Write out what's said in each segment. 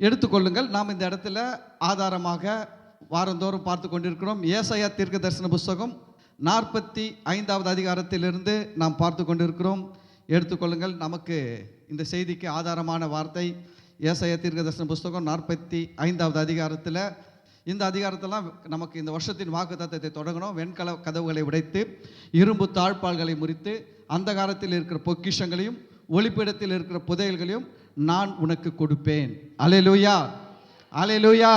எடுத்துக்கொள்ளுங்கள். நாம் இந்த இடத்துல ஆதாரமாக வாரந்தோறும் பார்த்து கொண்டிருக்கிறோம். ஏசாயா தீர்க்க தரிசன புஸ்தகம் 45வது அதிகாரத்திலிருந்து நாம் பார்த்து கொண்டிருக்கிறோம். எடுத்துக்கொள்ளுங்கள். நமக்கு இந்த செய்திக்கு ஆதாரமான வார்த்தை ஏசாயா தீர்க்க தரிசன புஸ்தகம் 45வது அதிகாரத்தில். இந்த அதிகாரத்தெல்லாம் நமக்கு இந்த வருஷத்தின் வாக்குத்தத்தத்தை தொடங்கணும். வெண்கல கதவுகளை உடைத்து இரும்பு தாழ்பால்களை முறித்து அந்த காலத்தில் இருக்கிற பொக்கிஷங்களையும் ஒளிப்பிடத்தில் இருக்கிற புதையல்களையும் நான் உனக்கு கொடுப்பேன். அல்லேலூயா, அல்லேலூயா.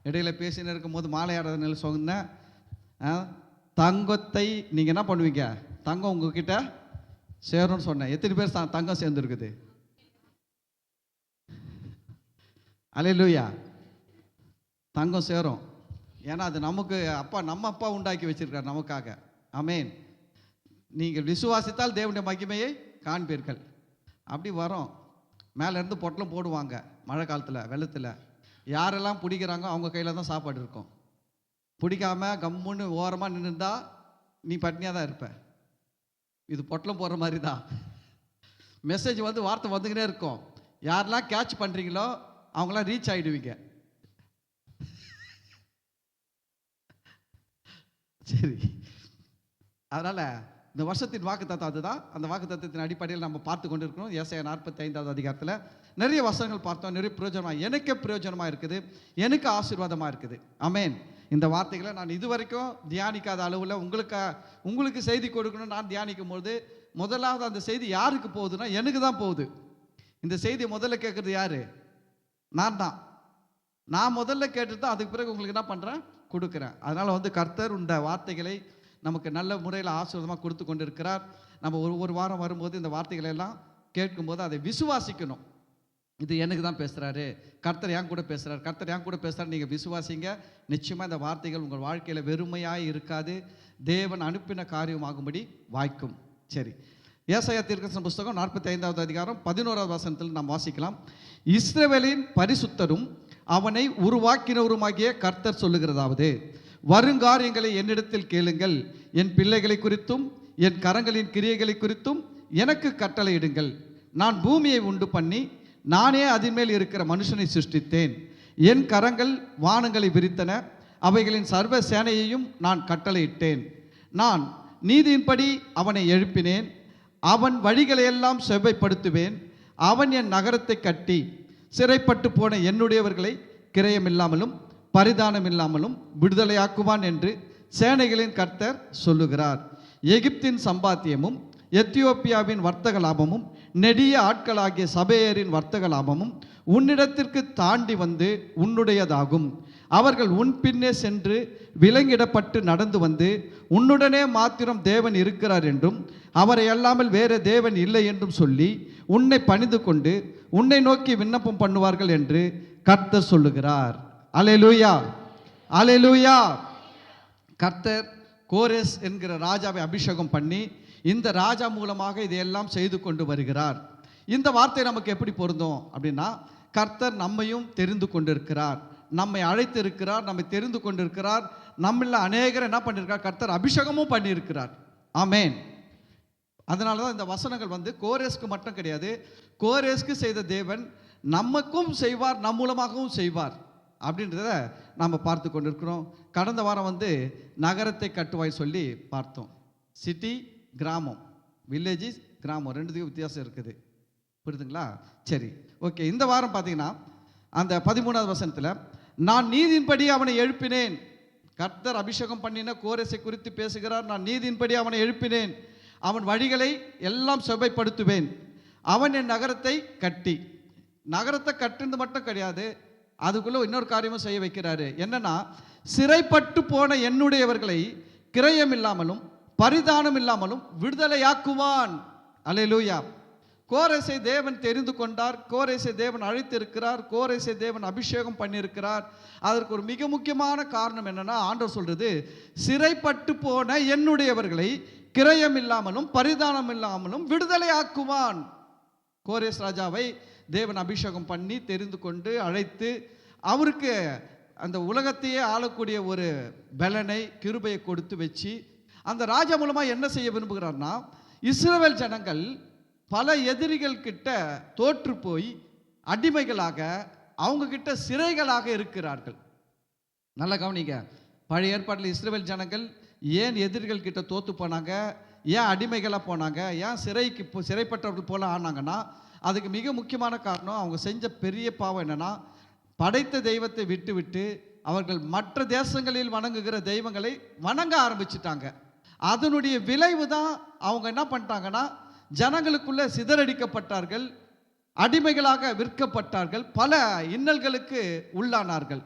இடையில பேசின்னு இருக்கும் போது மாலை ஆராதனையில் சொன்னேன், தங்கத்தை நீங்கள் என்ன பண்ணுவீங்க, தங்கம் உங்ககிட்ட சேரும்னு சொன்னேன். எத்தனை பேர் தங்கம் சேர்ந்துருக்குது? அல்லேலூயா. தங்கம் சேரும். ஏன்னா அது நமக்கு நம்ம அப்பா உண்டாக்கி வச்சிருக்கார் நமக்காக. ஆமேன். நீங்கள் விசுவாசித்தால் தேவனுடைய மகிமையை காண்பீர்கள். அப்படி வரும். மேலேருந்து பொட்டலம் போடுவாங்க மழை காலத்தில் வெள்ளத்தில். யாரெல்லாம் பிடிக்கிறாங்க அவங்க கையில் தான் சாப்பாடு இருக்கும். பிடிக்காமல் கம்முன்னு ஓரமாக நின்றுந்தா நீ பட்னியாக தான் இருப்ப. இது பொட்டலம் போடுற மாதிரி தான். மெசேஜ் வார்த்தை வந்துக்கிட்டே இருக்கும். யாரெல்லாம் கேட்ச் பண்ணுறீங்களோ அவங்களாம் ரீச் ஆகிடுவீங்க. சரி, அதனால் இந்த வருஷத்தின் வாக்குத்தத்தம் அதுதான். அந்த வாக்குத்தத்தத்தின் அடிப்படையில் நம்ம பார்த்து கொண்டு இருக்கிறோம். ஏசாயா 45வது அதிகாரத்தில் நிறைய வசனங்கள் பார்த்தோம். நிறைய பிரயோஜனமாக, எனக்கு பிரயோஜனமாக இருக்குது, எனக்கு ஆசீர்வாதமாக இருக்குது. ஆமேன். இந்த வார்த்தைகளை நான் இதுவரைக்கும் தியானிக்காத அளவில் உங்களுக்கு செய்தி கொடுக்கணும்னு நான் தியானிக்கும் போது முதலாவது அந்த செய்தி யாருக்கு போகுதுன்னா எனக்கு தான் போகுது. இந்த செய்தியை முதல்ல கேட்குறது யார்? நான் தான். நான் முதல்ல கேட்டுட்டு தான் அதுக்கு பிறகு உங்களுக்கு என்ன பண்ணுறேன், கொடுக்குறேன். அதனால் கர்த்தர் இந்த வார்த்தைகளை நமக்கு நல்ல முறையில் ஆசீர்வாதமாக கொடுத்து கொண்டு இருக்கிறார். நம்ம ஒரு வாரம் வரும்போது இந்த வார்த்தைகளை எல்லாம் கேட்கும்போது அதை விசுவாசிக்கணும். இது எனக்கு தான் பேசுகிறாரு, கர்த்தர் என் கூட பேசுகிறார், கர்த்தர் என் கூட பேசுகிறார். நீங்கள் விசுவாசிங்க. நிச்சயமாக இந்த வார்த்தைகள் உங்கள் வாழ்க்கையில் வெறுமையாக இருக்காது, தேவன் அனுப்பின காரியமாகும்படி வாய்க்கும். சரி, ஏசாயா தீர்க்கதரிசன புஸ்தகம் 45வது அதிகாரம் 11வது வசனத்தில் நாம் வாசிக்கலாம். இஸ்ரவேலின் பரிசுத்தரும் அவனை உருவாக்கினவருமாகிய கர்த்தர் சொல்லுகிறதாவது, வருங்காரியங்களை என்னிடத்தில் கேளுங்கள், என் பிள்ளைகளை குறித்தும் என் கரங்களின் கிரியைகளை குறித்தும் எனக்கு கட்டளையிடுங்கள். நான் பூமியை உண்டு பண்ணி நானே அதன் மேல் இருக்கிற மனுஷனை சிருஷ்டித்தேன். என் கரங்கள் வானங்களை விரித்தன, அவைகளின் சர்வ சேனையையும் நான் கட்டளையிட்டேன். நான் நீதியின்படி அவனை எழுப்பினேன், அவன் வழிகளையெல்லாம் செவ்வைப்படுத்துவேன். அவன் என் நகரத்தை கட்டி சிறைப்பட்டு போன என்னுடையவர்களை கிரயமில்லாமலும் பரிதானம் இல்லாமலும் விடுதலையாக்குவான் என்று சேனைகளின் கர்த்தர் சொல்லுகிறார். எகிப்தின் சம்பாத்தியமும் எத்தியோப்பியாவின் வர்த்தக லாபமும் நெடிய ஆட்களாகிய சபையரின் வர்த்தக லாபமும் உன்னிடத்திற்கு தாண்டி வந்து உன்னுடையதாகும். அவர்கள் உன் பின்னே சென்று விலங்கிடப்பட்டு நடந்து வந்து உன்னுடனே மாத்திரம் தேவன் இருக்கிறார் என்றும் அவரை அல்லாமல் வேறு தேவன் இல்லை என்றும் சொல்லி உன்னை பணிந்து கொண்டு உன்னை நோக்கி விண்ணப்பம் பண்ணுவார்கள் என்று கர்த்தர் சொல்லுகிறார். அல்லேலூயா, அல்லேலூயா. கர்த்தர் கோரேஸ் என்கிற ராஜாவை அபிஷேகம் பண்ணி இந்த ராஜா மூலமாக இதையெல்லாம் செய்து கொண்டு வருகிறார். இந்த வார்த்தை நமக்கு எப்படி பொருந்தும் அப்படின்னா, கர்த்தர் நம்மையும் தெரிந்து கொண்டிருக்கிறார், நம்மை அழைத்து இருக்கிறார், நம்மை தெரிந்து கொண்டிருக்கிறார். நம்மள அநேகர் என்ன பண்ணியிருக்கார், கர்த்தர் அபிஷேகமும் பண்ணியிருக்கிறார். ஆமேன். அதனால தான் இந்த வசனங்கள் கோரேஸ்க்கு மட்டும் கிடையாது, கோரேஸ்க்கு செய்த தேவன் நமக்கும் செய்வார், நம் மூலமாகவும் செய்வார் அப்படின்றத நாம் பார்த்து கொண்டிருக்கிறோம். கடந்த வாரம் நகரத்தை கட்டுவாய் சொல்லி பார்த்தோம். சிட்டி, கிராமம், வில்லேஜஸ், கிராமம் ரெண்டுத்துக்கும் வித்தியாசம் இருக்குது. புரியுதுங்களா? சரி, ஓகே. இந்த வாரம் பார்த்தீங்கன்னா அந்த 13வது வசனத்தில் நான் நீதியின்படி அவனை எழுப்பினேன். கர்த்தர் அபிஷேகம் பண்ணின கோரேசை குறித்து பேசுகிறார். நான் நீதியின்படி அவனை எழுப்பினேன், அவன் வழிகளை எல்லாம் செவ்வைப்படுத்துவேன். அவன் என் நகரத்தை கட்டி, நகரத்தை கட்டுறது மட்டும் கிடையாது, அதுக்குள்ள இன்னொரு காரியமும் செய்ய வைக்கிறாரு. என்னன்னா, சிறைப்பட்டு போன என்னுடையவர்களை கிரயம் இல்லாமலும் பரிதானம் இல்லாமலும் விடுதலையாக்குவான். அல்லேலூயா. கோரேசை தேவன் தெரிந்து கொண்டார், கோரேசை தேவன் அழைத்திருக்கிறார், கோரேசை தேவன் அபிஷேகம் பண்ணியிருக்கிறார். அதற்கு ஒரு மிக முக்கியமான காரணம் என்னன்னா, ஆண்டவர் சொல்றது, சிறைப்பட்டு போன என்னுடையவர்களை கிரயம் இல்லாமலும் பரிதானம் இல்லாமலும் விடுதலையாக்குவான். கோரேஸ் ராஜாவை தேவன் அபிஷேகம் பண்ணி தெரிந்து கொண்டு அழைத்து அவருக்கு அந்த உலகத்தையே ஆளக்கூடிய ஒரு பலனை கிருபையை கொடுத்து வச்சு அந்த ராஜா மூலமாக என்ன செய்ய விரும்புகிறார்னா, இஸ்ரவேல் ஜனங்கள் பல எதிரிகள் கிட்ட தோற்று போய் அடிமைகளாக அவங்க கிட்ட சிறைகளாக இருக்கிறார்கள். நல்லா கவனிங்க. பழைய ஏற்பாட்டில் இஸ்ரவேல் ஜனங்கள் ஏன் எதிரிகள் கிட்ட தோத்து போனாங்க, ஏன் அடிமைகளாக போனாங்க, ஏன் சிறைப்பட்டவர்கள் போல ஆனாங்கன்னா, அதுக்கு மிக முக்கியமான காரணம் அவங்க செஞ்ச பெரிய பாவம் என்னன்னா, படைத்த தெய்வத்தை விட்டு விட்டு அவர்கள் மற்ற தேசங்களில் வணங்குகிற தெய்வங்களை வணங்க ஆரம்பிச்சிட்டாங்க. அதனுடைய விளைவு தான் அவங்க என்ன பண்ணிட்டாங்கன்னா, ஜனங்களுக்குள்ள சிதறடிக்கப்பட்டார்கள், அடிமைகளாக விற்கப்பட்டார்கள், பல இன்னல்களுக்கு உள்ளானார்கள்.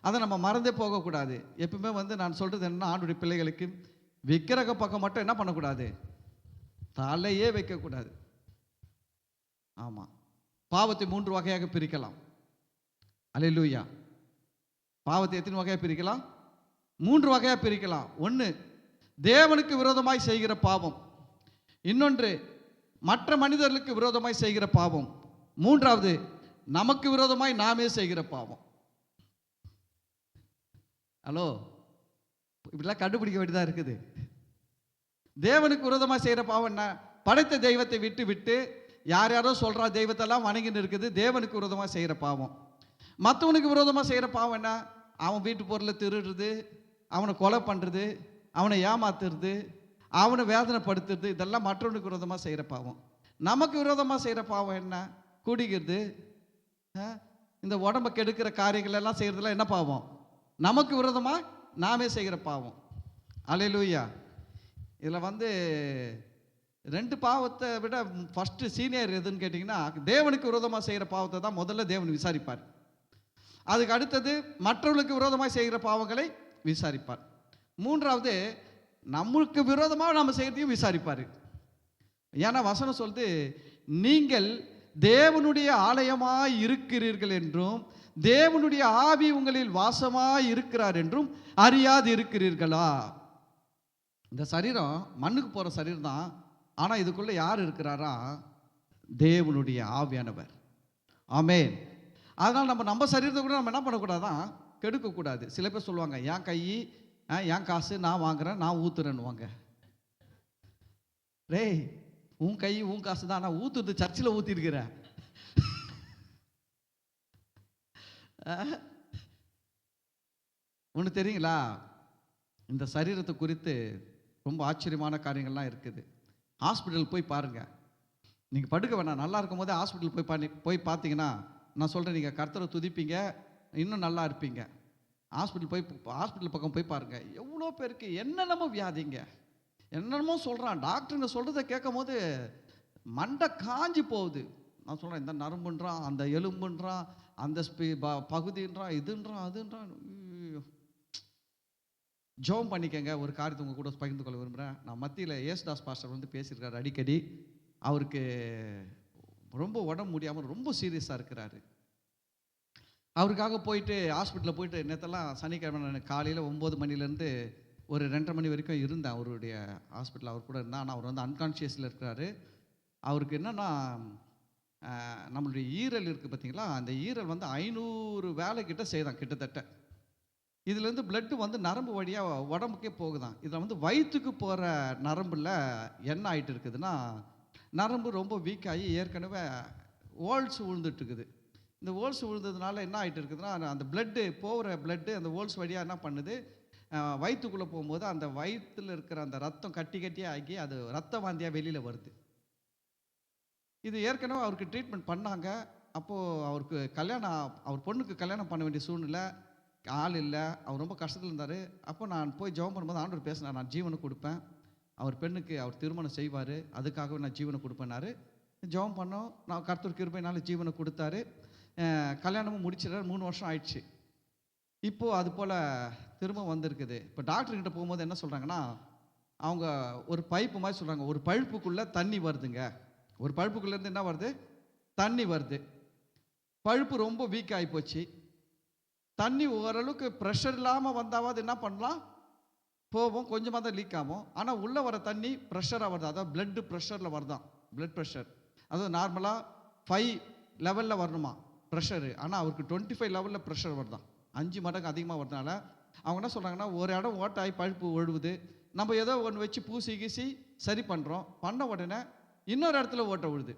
அதை நம்ம மறந்தே போகக்கூடாது. எப்பவுமே நான் சொல்றது என்ன, ஆண்டுடைய பிள்ளைகளுக்கு விக்கிரக பக்கம் மட்டும் என்ன பண்ணக்கூடாது, தலையே வைக்கக்கூடாது. ஆமாம், பாவத்தை 3 வகையாக பிரிக்கலாம். அல்லேலூயா. பாவத்தை எத்தனை வகையாக பிரிக்கலாம்? 3 வகையாக பிரிக்கலாம். ஒன்று, தேவனுக்கு விரோதமாய் செய்கிற பாவம். இன்னொன்று, மற்ற மனிதர்களுக்கு விரோதமாய் செய்கிற பாவம். மூன்றாவது, நமக்கு விரோதமாய் நாமே செய்கிற பாவம். ஹலோ, இப்படிலாம் கண்டுபிடிக்க வேண்டியதாக இருக்குது. தேவனுக்கு விரோதமாக செய்கிற பாவம் என்ன? படைத்த தெய்வத்தை விட்டு விட்டு யார் யாரோ சொல்கிறா தெய்வத்தெல்லாம் வணங்கின்னு இருக்குது, தேவனுக்கு விரோதமாக செய்கிற பாவம். மற்றவனுக்கு விரோதமாக செய்கிற பாவம் என்ன? அவன் வீட்டு பொருளை திருடுறது, அவனை கொலை பண்ணுறது, அவனை ஏமாத்துறது, அவனை வேதனைப்படுத்துறது, இதெல்லாம் மற்றவனுக்கு விரோதமாக செய்கிற பாவம். நமக்கு விரோதமாக செய்கிற பாவம் என்ன? குடிக்கிறது, இந்த உடம்பை கெடுக்கிற காரியங்கள் எல்லாம் செய்கிறதுலாம் என்ன பாவம்? நமக்கு விரோதமாக நாமே செய்கிற பாவம். அல்லேலூயா. இதில் 2 பாவத்தை விட ஃபஸ்ட்டு சீனியர் எதுன்னு கேட்டிங்கன்னா, தேவனுக்கு விரோதமாக செய்கிற பாவத்தை தான் முதல்ல தேவன் விசாரிப்பார். அதுக்கு அடுத்தது மற்றவர்களுக்கு விரோதமாக செய்கிற பாவங்களை விசாரிப்பார். மூன்றாவது, நம்மளுக்கு விரோதமாக நம்ம செய்கிறதையும் விசாரிப்பார். ஏன்னா வசனம் சொல்லுது, நீங்கள் தேவனுடைய ஆலயமாய் இருக்கிறீர்கள் என்றும் தேவனுடைய ஆவி உங்களில் வாசமாய் இருக்கிறார் என்றும் அறியாது இருக்கிறீர்களா? இந்த சரீரம் மண்ணுக்கு போகிற சரீரம் தான். ஆனால் இதுக்குள்ளே யார் இருக்கிறாரா? தேவனுடைய ஆவியானவர். ஆமென். அதனால் நம்ம சரீரத்தை கூட நம்ம என்ன பண்ணக்கூடாதான், கெடுக்கக்கூடாது. சில பேர் சொல்லுவாங்க, என் கை என் காசு நான் வாங்குறேன், நான் ஊத்துறேன்னுவாங்க. டேய், உன் கை உன் காசு தான், நான் ஊத்துறது சர்ச்சில் ஊற்றிருக்கிறேன். ஒன்று தெரியுங்களா, இந்த சரீரத்தை குறித்து ரொம்ப ஆச்சரியமான காரியங்கள்லாம் இருக்குது. ஹாஸ்பிட்டல் போய் பாருங்கள். நீங்கள் படுக்க வேணாம், நல்லா இருக்கும் போதே ஹாஸ்பிட்டல் போய் பார்த்தீங்கன்னா, நான் சொல்கிறேன், நீங்கள் கர்த்தரை துதிப்பீங்க, இன்னும் நல்லா இருப்பீங்க. ஹாஸ்பிட்டல் பக்கம் போய் பாருங்கள். எவ்வளோ பேருக்கு என்னென்னமோ வியாதிங்க, என்னென்னமோ சொல்கிறான். டாக்டருங்க சொல்கிறத கேட்கும் போது மண்டை காஞ்சி போகுது. நான் சொல்கிறேன், இந்த நரம்புன்றான், அந்த எலும்புன்றான், அந்த பகுதின்றான், இதுன்றான், அதுன்றான். ஜெபம் பண்ணிக்கங்க. ஒரு காரியத்தை உங்கள் கூட பகிர்ந்து கொள்ள விரும்புகிறேன். நான் மத்தியில் ஏசுதாஸ் பாஸ்டர் பேசியிருக்காரு அடிக்கடி. அவருக்கு ரொம்ப உடம்பு முடியாமல் ரொம்ப சீரியஸாக இருக்கிறாரு. அவருக்காக போயிட்டு ஹாஸ்பிட்டலில் போயிட்டு நேற்றெல்லாம் சனிக்கிழமை காலையில் 9 மணிலேருந்து ஒரு 2:30 மணி வரைக்கும் இருந்தேன் அவருடைய ஹாஸ்பிட்டலில். அவர் கூட இருந்தேன். ஆனால் அவர் அன்கான்ஷியஸில் இருக்கிறாரு. அவருக்கு என்னென்னா, நம்மளுடைய ஈரல் இருக்குது பார்த்தீங்களா, அந்த ஈரல் 500 வேலைக்கிட்ட செய்தான் கிட்டத்தட்ட. இதுலேருந்து பிளட்டு நரம்பு வழியாக உடம்புக்கே போகுதான். இதில் வயிற்றுக்கு போகிற நரம்பில் என்ன ஆகிட்டு இருக்குதுன்னா, நரம்பு ரொம்ப வீக் ஆகி ஏற்கனவே ஓல்ஸ் விழுந்துட்டுருக்குது. இந்த ஓல்ஸ் விழுந்ததுனால என்ன ஆகிட்டு இருக்குதுன்னா, அந்த பிளட்டு போகிற பிளட்டு அந்த ஓல்ஸ் வழியாக என்ன பண்ணுது, வயிற்றுக்குள்ளே போகும்போது அந்த வயிற்றில் இருக்கிற அந்த ரத்தம் கட்டியாக ஆகி அது ரத்த வாந்தியாக வெளியில் வருது. இது ஏற்கனவே அவருக்கு ட்ரீட்மெண்ட் பண்ணாங்க. அப்போது அவருக்கு அவர் பொண்ணுக்கு கல்யாணம் பண்ண வேண்டிய சூழ்நிலை, ஆள் இல்லை, அவர் ரொம்ப கஷ்டத்தில் இருந்தார். அப்போ நான் போய் ஜெபம் பண்ணும்போது ஆண்டவர் பேசினார், நான் ஜீவனை கொடுப்பேன், அவர் பெண்ணுக்கு அவர் திருமணம் செய்வார், அதுக்காகவே நான் ஜீவனை கொடுப்பேனாரு. ஜெபம் பண்ணோம். நான் கர்த்தர் கிருபையினால ஜீவனை கொடுத்தாரு. கல்யாணமும் முடிச்சிடறாரு. 3 வருஷம் ஆயிடுச்சு. இப்போது அது போல் திரும்ப வந்திருக்குது. இப்போ டாக்டர்கிட்ட போகும்போது என்ன சொல்கிறாங்கன்னா, அவங்க ஒரு பைப்பு மாதிரி சொல்கிறாங்க, ஒரு பழுப்புக்குள்ளே தண்ணி வருதுங்க. ஒரு பழுப்புக்குள்ளேருந்து என்ன வருது, தண்ணி வருது. பழுப்பு ரொம்ப வீக் ஆகி போச்சு. தண்ணி ஓரளவுக்கு ப்ரெஷர் இல்லாமல் வந்தாவது என்ன பண்ணலாம், போவோம், கொஞ்சமாக தான் லீக் ஆகும். ஆனால் உள்ளே வர தண்ணி ப்ரெஷராக வருது. அதாவது பிளட்டு ப்ரெஷரில் வருதான். பிளட் ப்ரெஷர் அதாவது நார்மலாக 5 லெவலில் வரணுமா ப்ரெஷரு, ஆனால் அவருக்கு 25 லெவலில் ப்ரெஷர் வருதான். 5 மடங்கு அதிகமாக வரதுனால அவங்க என்ன சொல்கிறாங்கன்னா, ஒரு இடம் ஓட்டாகி பழுப்பு ஒழுகுது, நம்ம ஏதோ ஒன்று வச்சு பூசி கீசி சரி பண்ணுறோம், பண்ண உடனே இன்னொரு இடத்துல ஓட்ட விழுது.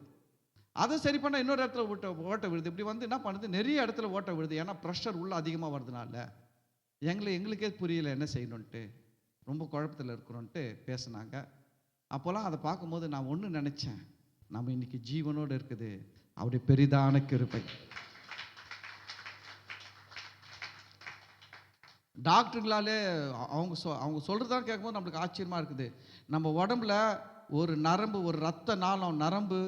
அதை சரி பண்ணால் இன்னொரு இடத்துல ஓட்டை விழுது. இப்படி வந்து என்ன பண்ணுது, நிறைய இடத்துல ஓட்டை விழுது. ஏன்னா ப்ரெஷர் உள்ள அதிகமாக வருதுனால. எங்களுக்கே புரியல என்ன செய்யணுன்ட்டு, ரொம்ப குழப்பத்தில் இருக்கிறோன்ட்டு பேசுனாங்க. அப்போல்லாம் அதை பார்க்கும்போது நான் ஒன்று நினச்சேன், நம்ம இன்னைக்கு ஜீவனோடு இருக்குது அவருடைய பெரிதான கிருபை. டாக்டர்களாலே அவங்க சொல்கிறதான் கேட்கும்போது நம்மளுக்கு ஆச்சரியமாக இருக்குது. நம்ம உடம்புல ஒரு நரம்பு, ஒரு ரத்த நாளம், நரம்பு,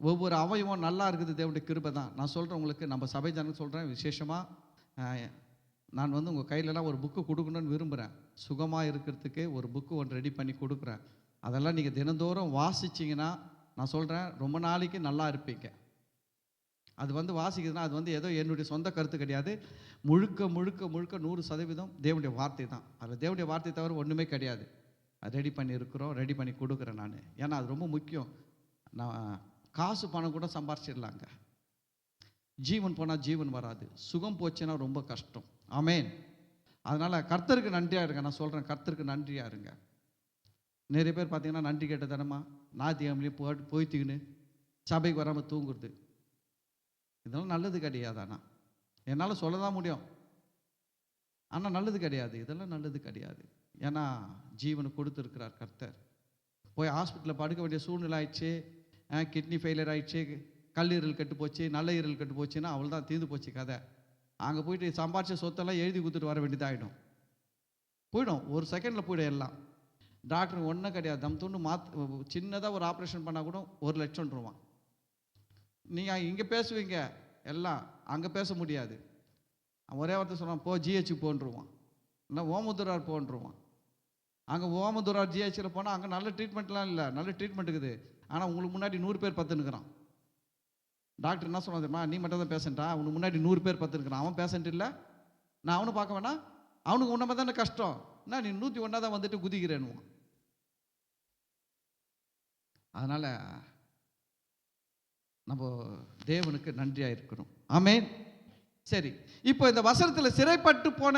ஒவ்வொரு அவயவம் நல்லா இருக்குது தேவனுடைய கிருபை தான். நான் சொல்கிறேன் உங்களுக்கு, நம்ம சபை ஜனங்க சொல்கிறேன் விசேஷமாக, நான் வந்து உங்கள் கையிலலாம் ஒரு புக்கு கொடுக்கணுன்னு விரும்புகிறேன். சுகமாக இருக்கிறதுக்கு ஒரு புக்கு ஒன்று ரெடி பண்ணி கொடுக்குறேன். அதெல்லாம் நீங்கள் தினந்தோறும் வாசிச்சிங்கன்னா நான் சொல்கிறேன் ரொம்ப நாளைக்கு நல்லா இருப்பீங்க. அது வந்து வாசிக்குதுன்னா அது வந்து ஏதோ என்னுடைய சொந்த கருத்து கிடையாது. முழுக்க முழுக்க முழுக்க 100% தேவனுடைய வார்த்தை தான். அதில் தேவனுடைய வார்த்தை தவிர ஒன்றுமே கிடையாது. அது ரெடி பண்ணி இருக்கிறோம், ரெடி பண்ணி கொடுக்குறேன் நான். ஏன்னா அது ரொம்ப முக்கியம். நான் காசு பணம் கூட சம்பாரிச்சிடலாங்க, ஜீவன் போனால் ஜீவன் வராது. சுகம் போச்சுன்னா ரொம்ப கஷ்டம். ஆமேன். அதனால் கர்த்தருக்கு நன்றியாக இருங்க. நான் சொல்கிறேன், கர்த்தருக்கு நன்றியாக இருங்க. நிறைய பேர் பார்த்தீங்கன்னா நன்றி கேட்ட தனமா ஞாயிற்றுக்கிழமையும் போய்த்துக்கின்னு சபைக்கு வராமல் தூங்குறது, இதெல்லாம் நல்லது கிடையாது. ஆனால் என்னால் சொல்ல தான் முடியும், ஆனால் நல்லது கிடையாது. இதெல்லாம் நல்லது கிடையாது. ஏன்னா ஜீவனை கொடுத்துருக்கிறார் கர்த்தர். போய் ஹாஸ்பிட்டலில் படுக்க வேண்டிய சூழ்நிலை ஆயிடுச்சு, கிட்னி ஃபெயிலியர் ஆயிடுச்சு, கல்லீரல் கெட்டு போச்சு, நல்ல ஈரல் கெட்டு போச்சுன்னா அவள் தான் தீர்ந்து போச்சு கதை. அங்கே போயிட்டு சம்பாரிச்ச சொத்தெல்லாம் எழுதி கொடுத்துட்டு வர வேண்டியதாகிடும். போயிடும், ஒரு செகண்டில் போயிடும் எல்லாம். டாக்டர் ஒன்றும் கிடையாது, தம் துண்டு சின்னதாக ஒரு ஆப்ரேஷன் பண்ணால் கூட 1 லட்சம் ரூபா. நீங்கள் இங்கே பேசுவீங்க எல்லாம், அங்கே பேச முடியாது. ஒரே வார்த்தை சொல்லுவான், போ ஜிஹெச்சு போன்றுவான், இல்லை ஓமதுரார் போன்றுவான். அங்கே ஓமதுரார் ஜிஹெச்சில் போனால் அங்கே நல்ல ட்ரீட்மெண்ட்லாம் இல்லை, நல்ல ட்ரீட்மெண்ட் இருக்குது. ஆனால் உங்களுக்கு முன்னாடி 100 பேர் பத்துனுக்குறான். டாக்டர் என்ன சொன்னா தெரியுமா, நீ மட்டும் தான் பேஷண்ட்டா, அவனுக்கு முன்னாடி 100 பேர் பத்துனுக்குறான். அவன் பேஷண்ட் இல்லை, நான் அவனு பார்க்க வேணாம், அவனுக்கு உன்னமாக தானே கஷ்டம், என்ன நீ 101 தான் வந்துட்டு குதிக்கிறேன்னுவான். அதனால் நம்ம தேவனுக்கு நன்றியாக இருக்கணும். ஆமேன். சரி, இப்போ இந்த வசனத்தில் சிறைப்பட்டு போன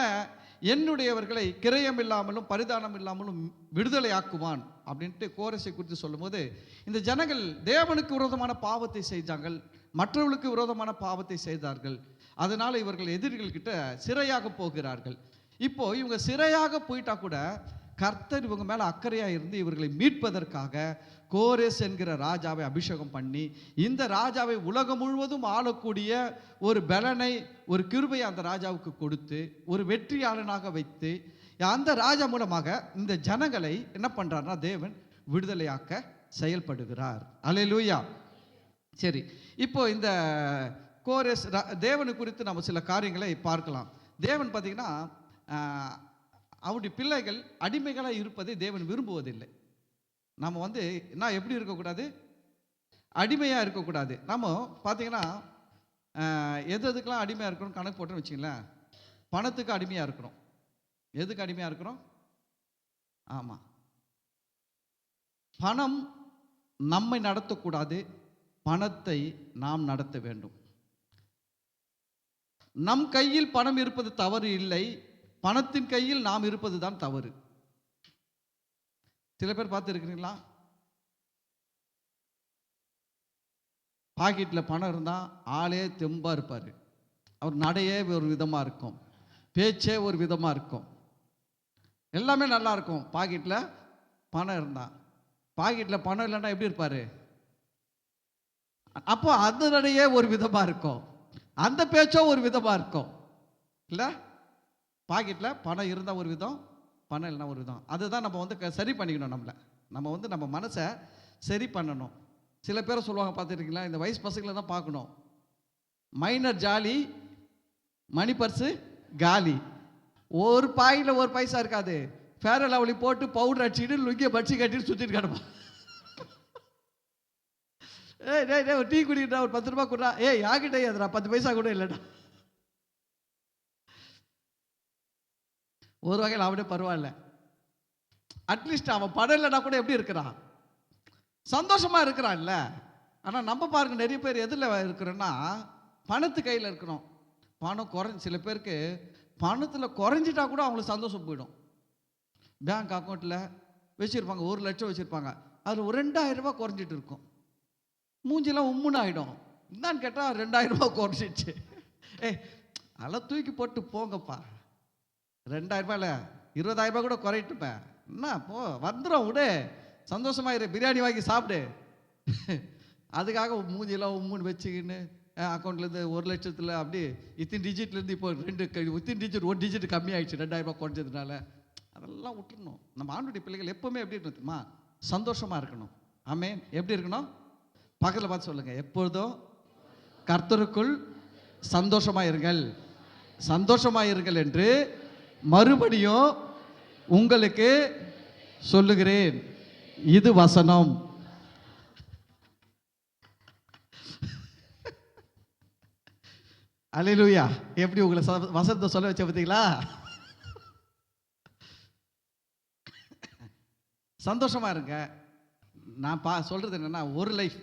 என்னுடையவர்களை கிரயம் இல்லாமலும் பரிதானம் இல்லாமலும் விடுதலை ஆக்குவான் அப்படின்ட்டு கோரஸை குறித்து சொல்லும் போது, இந்த ஜனங்கள் தேவனுக்கு விரோதமான பாவத்தை செய்தார்கள், மற்றவர்களுக்கு விரோதமான பாவத்தை செய்தார்கள். அதனால் இவர்கள் எதிரிகள் கிட்ட சிறையாக போகிறார்கள். இப்போ இவங்க சிறையாக போயிட்டா கூட கர்த்தர் இவங்க மேலே அக்கறையாக இருந்து இவர்களை மீட்பதற்காக கோரேஸ் என்கிற ராஜாவை அபிஷேகம் பண்ணி, இந்த ராஜாவை உலகம் முழுவதும் ஆளக்கூடிய ஒரு பலனை, ஒரு கிருபையை அந்த ராஜாவுக்கு கொடுத்து ஒரு வெற்றியாளனாக வைத்து, அந்த ராஜா மூலமாக இந்த ஜனங்களை என்ன பண்றாருன்னா தேவன் விடுதலையாக்க செயல்படுகிறார். அல்லேலூயா. சரி, இப்போ இந்த கோரேஸ் தேவனை குறித்து நம்ம சில காரியங்களை பார்க்கலாம். தேவன் பார்த்தீங்கன்னா அவருடைய பிள்ளைகள் அடிமைகளாக இருப்பதை தேவன் விரும்புவதில்லை. நம்ம வந்து நான் எப்படி இருக்கக்கூடாது, அடிமையாக இருக்கக்கூடாது. நம்ம பார்த்தீங்கன்னா எதுக்கெல்லாம் அடிமையாக இருக்கணும் கணக்கு போட்டோன்னு வச்சுங்களேன். பணத்துக்கு அடிமையாக இருக்கிறோம். எதுக்கு அடிமையாக இருக்கிறோம்? ஆமாம், பணம் நம்மை நடத்தக்கூடாது, பணத்தை நாம் நடத்த வேண்டும். நம் கையில் பணம் இருப்பது தவறு இல்லை, பணத்தின் கையில் நாம் இருப்பது தான் தவறு. சில பேர் பார்த்து இருக்கிறீங்களா, பாக்கெட்டில் பணம் இருந்தால் ஆளே தெம்பா இருப்பார், அவர் நடையே ஒரு விதமாக இருக்கும், பேச்சே ஒரு விதமாக இருக்கும், எல்லாமே நல்லா இருக்கும். பாக்கெட்டில் பணம் இருந்தால், பாக்கெட்டில் பணம் இல்லைன்னா எப்படி இருப்பார்? அப்போ அந்த நடையே ஒரு விதமாக இருக்கும், அந்த பேச்சோ ஒரு விதமாக இருக்கும் இல்லை? பாக்கெட்டில் பணம் இருந்தால் ஒரு விதம், பணம் இல்லைனா ஒரு விதம். அதுதான் நம்ம வந்து சரி பண்ணிக்கணும். நம்ம வந்து நம்ம மனசை சரி பண்ணணும். சில பேரை சொல்லுவாங்க பார்த்துருக்கீங்களா, இந்த வயசு பசங்களை தான் பார்க்கணும், மைனர் ஜாலி மணி பர்ஸு காலி. ஒரு பாயில் ஒரு பைசா இருக்காது, ஃபேர் அண்ட் லவ்லி போட்டு பவுடர் அடிச்சுட்டு லுங்கிய பட்சி கட்டிட்டு சுற்றிட்டு கிடப்பான். ஏய் ஒரு டீ குடிக்கிட்டா, ஒரு 10 ரூபா கொடுறா, யார்கிட்ட அதுடா 10 பைசா கூட இல்லைடா. ஒரு வகையில் அவனே பரவாயில்ல, அட்லீஸ்ட் அவன் படம் இல்லைனா கூட எப்படி இருக்கிறான், சந்தோஷமா இருக்கிறான் இல்லை? ஆனால் நம்ம பாருங்க, நிறைய பேர் எதில் இருக்கிறோன்னா பணத்து கையில் இருக்கிறோம். பணம் சில பேருக்கு பணத்தில் குறைஞ்சிட்டா கூட அவங்களுக்கு சந்தோஷம் போயிடும். பேங்க் அக்கௌண்ட்டில் வச்சுருப்பாங்க, 1 லட்சம் வச்சுருப்பாங்க, அதில் ஒரு 2000 ரூபா குறைஞ்சிட்டு இருக்கும். மூஞ்சிலாம் உம்முன்னு ஆகிடும். என்னான்னு கேட்டால் 2000 ரூபா குறைச்சிடுச்சு. அதெல்லாம் தூக்கி போட்டு போங்கப்பா. 2000 ரூபாயில் 20,000 ரூபா கூட குறையிட்டுப்பேன். என்ன போ வந்துடும், விடு, சந்தோஷமாயிரு, பிரியாணி வாங்கி சாப்பிடு. அதுக்காக மூஞ்சியெல்லாம் உம்முன்னு வச்சுக்கின்னு அக்கௌண்ட்லேருந்து 1,00,000 அப்படி இத்தனை டிஜிட்லேருந்து இப்போ இத்தனை டிஜிட் 1 டிஜிட் கம்மியாயிடுச்சு 2000 ரூபா குறைஞ்சதுனால. அதெல்லாம் விட்டுருணும். நம்ம ஆண்டுடைய பிள்ளைகள் எப்போவுமே எப்படி இருக்கணும் தெரியுமா? சந்தோஷமாக இருக்கணும். ஆமென். எப்படி இருக்கணும்? பக்கத்தில் பார்த்து சொல்லுங்கள், எப்பொழுதும் கர்த்தருக்குள் சந்தோஷமாக இருங்கள், சந்தோஷமாக இருங்கள் என்று மறுபடியும் உங்களுக்கு சொல்லுகிறேன். இது வசனம். அல்லேலூயா. எப்படி உங்களை வசனத்தை சொல்ல வச்ச பார்த்தீங்களா? சந்தோஷமா இருங்க. நான் சொல்றது என்னன்னா, ஒரு லைஃப்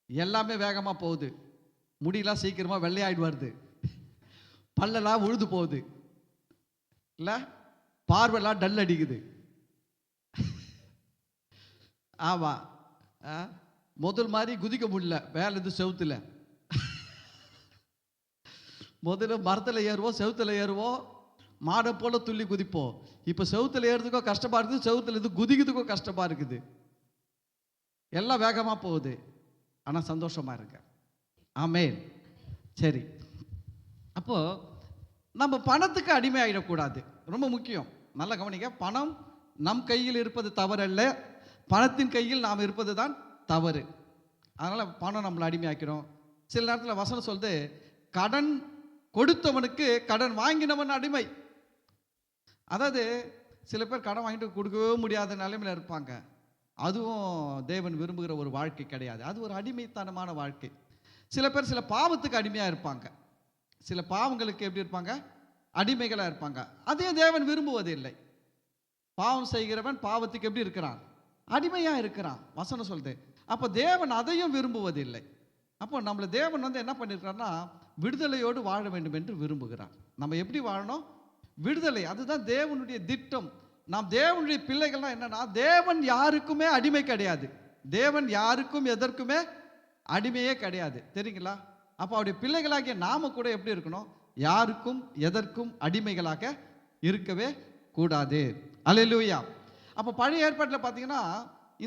எல்லாமே வேகமா போகுது. முடியெல்லாம் சீக்கிரமா வெள்ளையாயிடு வருது, பல்லெல்லாம் உழுது போகுது, இல்ல பார்வைலாம் டல் அடிக்குது. ஆமா, முதல் மாதிரி குதிக்க முடியல மேல இருந்து செவுத்துல. முதல்ல மரத்தில் ஏறுவோம், செவுத்துல ஏறுவோம், மாடை போல துள்ளி குதிப்போம். இப்போ செவுத்துல ஏறுறதுக்கோ கஷ்டமா இருக்குது, செவுத்துல இருந்து குதிக்கிறதுக்கோ கஷ்டமா இருக்குது. எல்லாம் வேகமா போகுது. ஆனா சந்தோஷமா இருக்க. ஆமென். சரி, அப்போ நம்ம பணத்துக்கு அடிமை ஆகிடக்கூடாது. ரொம்ப முக்கியம். நல்ல கவனிக்க. பணம் நம் கையில் இருப்பது தவறு அல்ல, பணத்தின் கையில் நாம் இருப்பது தான் தவறு. அதனால பணம் நம்மளை அடிமையாக்கிறோம். சில நேரத்தில் வசனம் சொல்லுது, கடன் கொடுத்தவனுக்கு கடன் வாங்கினவன் அடிமை. அதாவது சில பேர் கடன் வாங்கிட்டு கொடுக்கவே முடியாத நிலைமையில் இருப்பாங்க. அதுவும் தேவன் விரும்புகிற ஒரு வாழ்க்கை கிடையாது. அது ஒரு அடிமைத்தனமான வாழ்க்கை. சில பேர் சில பாவத்துக்கு அடிமையாக இருப்பாங்க. சில பாவங்களுக்கு எப்படி இருப்பாங்க? அடிமைகளாக இருப்பாங்க. அதையும் தேவன் விரும்புவது இல்லை. பாவம் செய்கிறவன் பாவத்துக்கு எப்படி இருக்கிறான்? அடிமையாக இருக்கிறான். வசனம் சொல்லுது. அப்போ தேவன் அதையும் விரும்புவதில்லை. அப்போ நம்மளை தேவன் என்ன பண்ணியிருக்காருன்னா, விடுதலையோடு வாழ வேண்டும் என்று விரும்புகிறார். நம்ம எப்படி வாழணும்? விடுதலை. அதுதான் தேவனுடைய திட்டம். நாம் தேவனுடைய பிள்ளைகள்லாம் என்னன்னா, தேவன் யாருக்குமே அடிமை கிடையாது. தேவன் யாருக்கும் எதற்குமே அடிமையே கிடையாது. தெரியுங்களா? அப்போ அவருடைய பிள்ளைகளாகிய நாம கூட எப்படி இருக்கணும்? யாருக்கும் எதற்கும் அடிமைகளாக இருக்கவே கூடாது. அல்லேலூயா. அப்போ பழைய ஏற்பாட்டில் பார்த்தீங்கன்னா,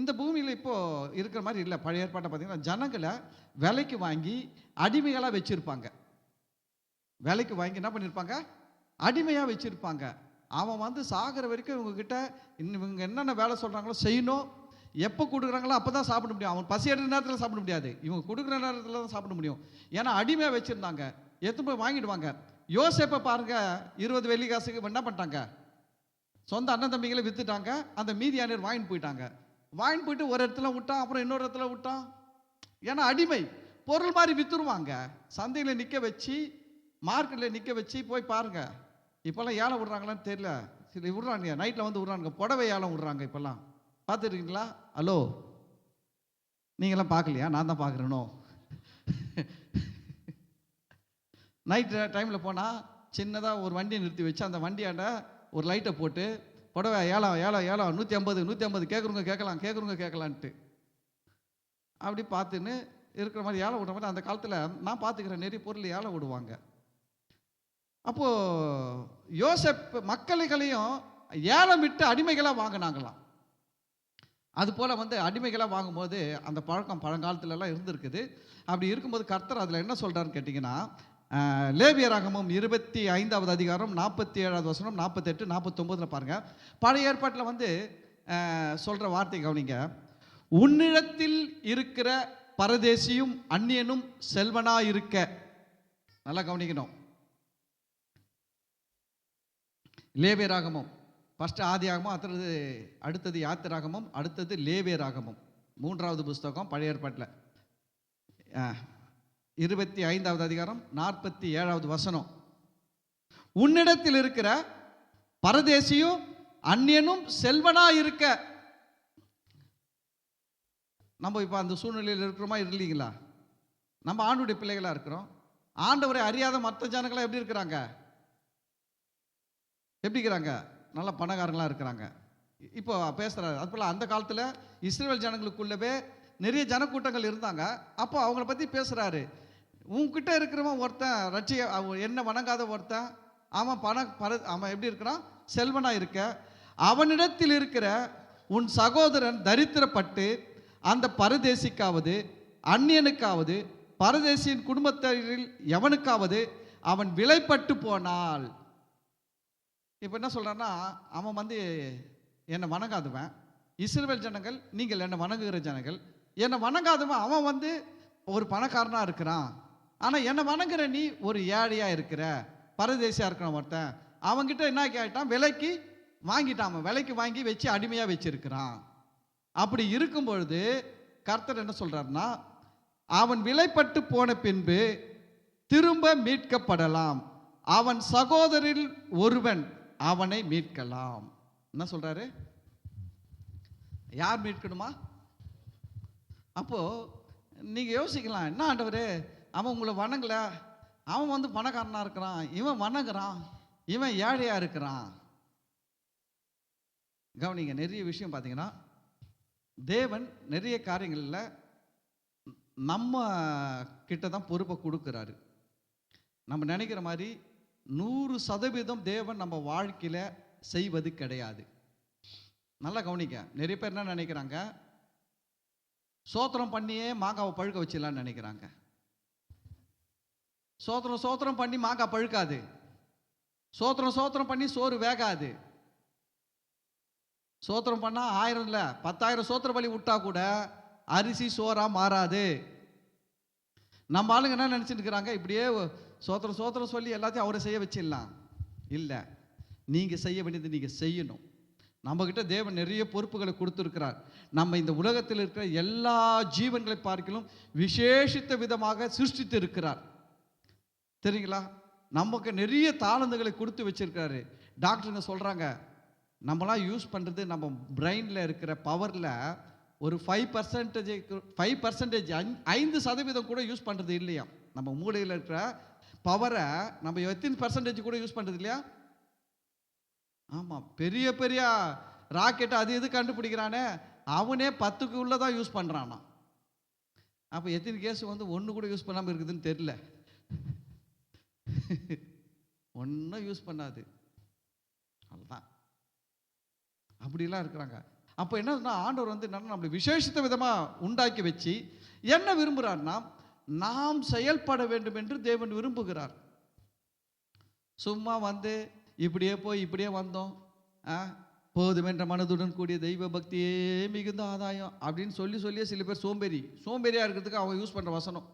இந்த பூமியில் இப்போ இருக்கிற மாதிரி இல்லை. பழைய ஏற்பாட்டை பார்த்தீங்கன்னா, ஜனங்களை விலைக்கு வாங்கி அடிமைகளாக வச்சிருப்பாங்க. விலைக்கு வாங்கி என்ன பண்ணியிருப்பாங்க? அடிமையாக வச்சிருப்பாங்க. அவன் சாகிற வரைக்கும் இவங்ககிட்ட இவங்க என்னென்ன வேலை சொல்கிறாங்களோ செய்யணும். எப்போ கொடுக்குறாங்களோ அப்போ தான் சாப்பிட முடியும். அவன் பசி எடுக்கிற நேரத்தில் சாப்பிட முடியாது, இவங்க கொடுக்குற நேரத்தில் தான் சாப்பிட முடியும். ஏன்னா அடிமையாக வச்சுருந்தாங்க. எடுத்து போய் வாங்கிடுவாங்க. யோசேப்பை பாருங்க, 20 வெள்ளி காசுக்கு என்ன பண்ணிட்டாங்க? சொந்த அண்ணன் தம்பிகளை விற்றுட்டாங்க. அந்த மீதியானர் வாங்கிட்டு போயிட்டாங்க. வாங்கிட்டு போயிட்டு ஒரு இடத்துல விட்டான், அப்புறம் இன்னொரு இடத்துல விட்டான். ஏன்னா அடிமை. பொருள் மாதிரி விற்றுருவாங்க. சந்தையில் நிற்க வச்சு, மார்க்கெட்டில் நிற்க வச்சு போய் பாருங்க. இப்போல்லாம் ஏலம் விடுறாங்களான்னு தெரியல. சரி விடுறாங்க, நைட்டில் விடுறாங்க. புடவை ஏலம் விடுறாங்க இப்போல்லாம். பார்த்துருக்கீங்களா? ஹலோ, நீங்களாம் பார்க்கலையா? நான் தான் பார்க்குறேனோ. நைட்டு டைமில் போனால் சின்னதாக ஒரு வண்டியை நிறுத்தி வச்சு, அந்த வண்டியாண்ட ஒரு லைட்டை போட்டு, புடவை ஏலம் ஏலம் ஏலம் 150 கேட்குறவங்க கேட்கலான்ட்டு அப்படி பார்த்துன்னு இருக்கிற மாதிரி ஏலம் விடுற மாதிரி அந்த காலத்தில் நான் பார்த்துக்கிறேன். நிறைய பொருள் ஏலம் விடுவாங்க. அப்போது யோசேப் மக்களையும் ஏலம் விட்டு அடிமைகளாக வாங்கினாங்களாம். அது போல் அடிமைகளாக வாங்கும்போது அந்த பழக்கம் பழங்காலத்துலலாம் இருந்திருக்குது. அப்படி இருக்கும்போது கர்த்தர் அதில் என்ன சொல்கிறாருன்னு கேட்டிங்கன்னா, லேவியராகமம் 25வது அதிகாரம் 47வது வசனம் 48 49 பாருங்கள். பழைய ஏற்பாட்டில் சொல்கிற வார்த்தை கவனிங்க. உன்னிடத்தில் இருக்கிற பரதேசியும் அந்நியனும் செல்வனா இருக்க. நல்லா கவனிக்கணும். லேவியராகமம் ஃபஸ்ட்டு ஆதியாகமம், அடுத்தது யாத்திராகமம், அடுத்தது லேவியராகமம். 3வது புஸ்தகம் பழைய ஏற்பாட்டில் 25வது அதிகாரம் 47வது வசனம். உன்னிடத்தில் இருக்கிற பரதேசியும் அந்நியனும் செல்வனா இருக்க. நம்ம இப்போ அந்த சூழ்நிலையில் இருக்கிறோமா இல்லைங்களா? நம்ம ஆண்டுடைய பிள்ளைகளாக இருக்கிறோம். ஆண்டவரை அறியாத மற்ற ஜனங்களாம் எப்படி இருக்கிறாங்க? எப்படி இருக்கிறாங்க? நல்ல பணக்காரங்களாக இருக்கிறாங்க. இப்போ பேசுகிறாரு. அது போல் அந்த காலத்தில் இஸ்ரவேல் ஜனங்களுக்குள்ளவே நிறைய ஜனக்கூட்டங்கள் இருந்தாங்க. அப்போ அவங்கள பற்றி பேசுகிறாரு. உன்கிட்ட இருக்கிறவன் ஒருத்தன் என்ன வணங்காத ஒருத்தன், அவன் எப்படி இருக்கிறான்? செல்வனாக இருக்க. அவனிடத்தில் இருக்கிற உன் சகோதரன் தரித்திரப்பட்டு அந்த பரதேசிக்காவது அந்நியனுக்காவது பரதேசியின் குடும்பத்தில் எவனுக்காவது அவன் விலைப்பட்டு போனால். இப்போ என்ன சொல்கிறான்னா, அவன் என்னை வணங்காதவன். இஸ்ரவேல் ஜனங்கள், நீங்கள் என்னை வணங்குகிற ஜனங்கள். என்னை வணங்காதவன் அவன் ஒரு பணக்காரனாக இருக்கிறான். ஆனால் என்னை வணங்குற நீ ஒரு ஏழையாக இருக்கிற, பரதேசியாக இருக்கிறான் ஒருத்தன். அவன்கிட்ட என்ன கேட்டான்? விலைக்கு வாங்கிட்டான். அவன் விலைக்கு வாங்கி வச்சு அடிமையாக வச்சிருக்கிறான். அப்படி இருக்கும் பொழுது கர்த்தர் என்ன சொல்கிறாருன்னா, அவன் விலைப்பட்டு போன பின்பு திரும்ப மீட்கப்படலாம். அவன் சகோதரில் ஒருவன் அவனை மீட்கலாம். என்ன சொல்றாரு? யார் மீட்கணுமா? அப்போ நீங்க யோசிக்கலாம், என்ன ஆண்டவரே, அவன் உங்களை வணங்கல, அவன் பணக்காரனா இருக்கிறான், இவன் வணங்குறான், இவன் ஏழையா இருக்கிறான். கவனிங்க, நிறைய விஷயம் பார்த்தீங்கன்னா தேவன் நிறைய காரியங்களில் நம்ம கிட்ட தான் பொறுப்பை கொடுக்குறாரு. நம்ம நினைக்கிற மாதிரி 100% தேவன் நம்ம வாழ்க்கையில் செய்வது கிடையாது. நல்லா கவனிக்க. நிறைய பேர் என்ன நினைக்கிறாங்க? சோத்திரம் பண்ணியே மாங்காவை பழுக்க வச்சிடலான்னு நினைக்கிறாங்க. சோத்திரம் பண்ணி மாங்காய் பழுக்காது. சோத்திரம் பண்ணி சோறு வேகாது. சோத்திரம் பண்ணா 1000 இல்லை 10,000 சோத்திர பலி விட்டா கூட அரிசி சோறா மாறாது. நம்ம ஆளுங்க என்ன நினைச்சிட்டு இருக்கிறாங்க? இப்படியே சோத்திரம் சொல்லி எல்லாத்தையும் அவரை செய்ய வச்சிடலாம். இல்லை, நீங்க செய்ய வேண்டியது நீங்க செய்யணும். நம்மகிட்ட தேவன் நிறைய பொறுப்புகளை கொடுத்துருக்கிறார். நம்ம இந்த உலகத்தில் இருக்கிற எல்லா ஜீவன்களை பார்க்கலும் விசேஷித்த விதமாக சிருஷ்டித்து இருக்கிறார். தெரியுங்களா? நமக்கு நிறைய தாளந்துகளை கொடுத்து வச்சிருக்காரு. டாக்டருங்க சொல்றாங்க, நம்மளாம் யூஸ் பண்றது நம்ம பிரெயின்ல இருக்கிற பவர்ல ஒரு 5% 5% கூட யூஸ் பண்றது இல்லையா? நம்ம மூளையில் இருக்கிற பவரை நம்ம எத்தனை % கூட யூஸ் பண்றது இல்லையா? ஆமா, பெரிய பெரிய ராக்கெட் அது எது கண்டுபிடிக்கிறானே, அவனே 10க்கு உள்ளதான் யூஸ் பண்றானா. அப்ப எத்தனை கேஸ் 1 கூட யூஸ் பண்ணாம இருக்குதுன்னு தெரியல. ஒன்னும் யூஸ் பண்ணாது. அவ்வளவுதான். அப்படிலாம் இருக்கிறாங்க. அப்போ என்னன்னா, ஆண்டவர் நம்மளை விசேஷித்த விதமா உண்டாக்கி வச்சு என்ன விரும்புகிறார்னா, நாம் செயல்பட வேண்டும் என்று தேவன் விரும்புகிறார். சும்மா இப்படியே போய் இப்படியே வந்தோம், போதுமென்ற மனதுடன் கூடிய தெய்வ பக்தியே மிகுந்த ஆதாயம் அப்படின்னு சொல்லியே சில பேர் சோம்பேறியா இருக்கிறதுக்கு அவங்க யூஸ் பண்ற வசனம்.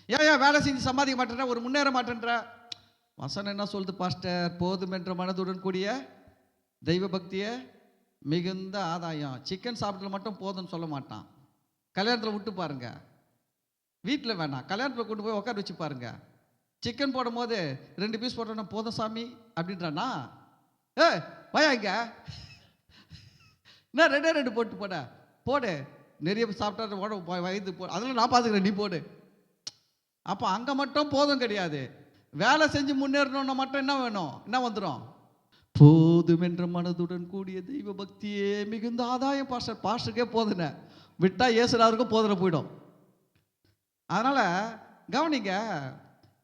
ஏன் வேலை செஞ்சு சம்பாதிக்க மாட்டேன்ற, ஒரு முன்னேற மாட்டேன்ற வசனம் என்ன சொல்லுது பாஸ்டர்? போதுமென்ற மனதுடன் கூடிய தெய்வ பக்தியே மிகுந்த ஆதாயம். சிக்கன் சாப்பிட்டு மட்டும் போதும்னு சொல்ல மாட்டான். கல்யாணத்தில் விட்டு பாருங்க, வீட்டில் வேணாம், கல்யாணத்தில் கொண்டு போய் உட்கார வச்சு பாருங்க. சிக்கன் போடும் போது 2 பீஸ் போட்டோன்னா போதும் சாமி அப்படின்றானா? வயா இங்க என்ன 2 போடு, நிறைய சாப்பிட்டா வயது போ, அதெல்லாம் நான் பார்த்துக்கிறேன், நீ போடு. அப்போ அங்கே மட்டும் போதும் கிடையாது. வேலை செஞ்சு முன்னேறணும்னா மட்டும் என்ன வேணும்? என்ன வந்துடும்? போதுமென்ற மனதுடன் கூடிய தெய்வ பக்தியே மிகுந்த ஆதாயம். பாஸ்டருக்கே போதுன விட்டா ஏசுறாருக்கும் போதுன போயிடும். அதனால கவனிங்க,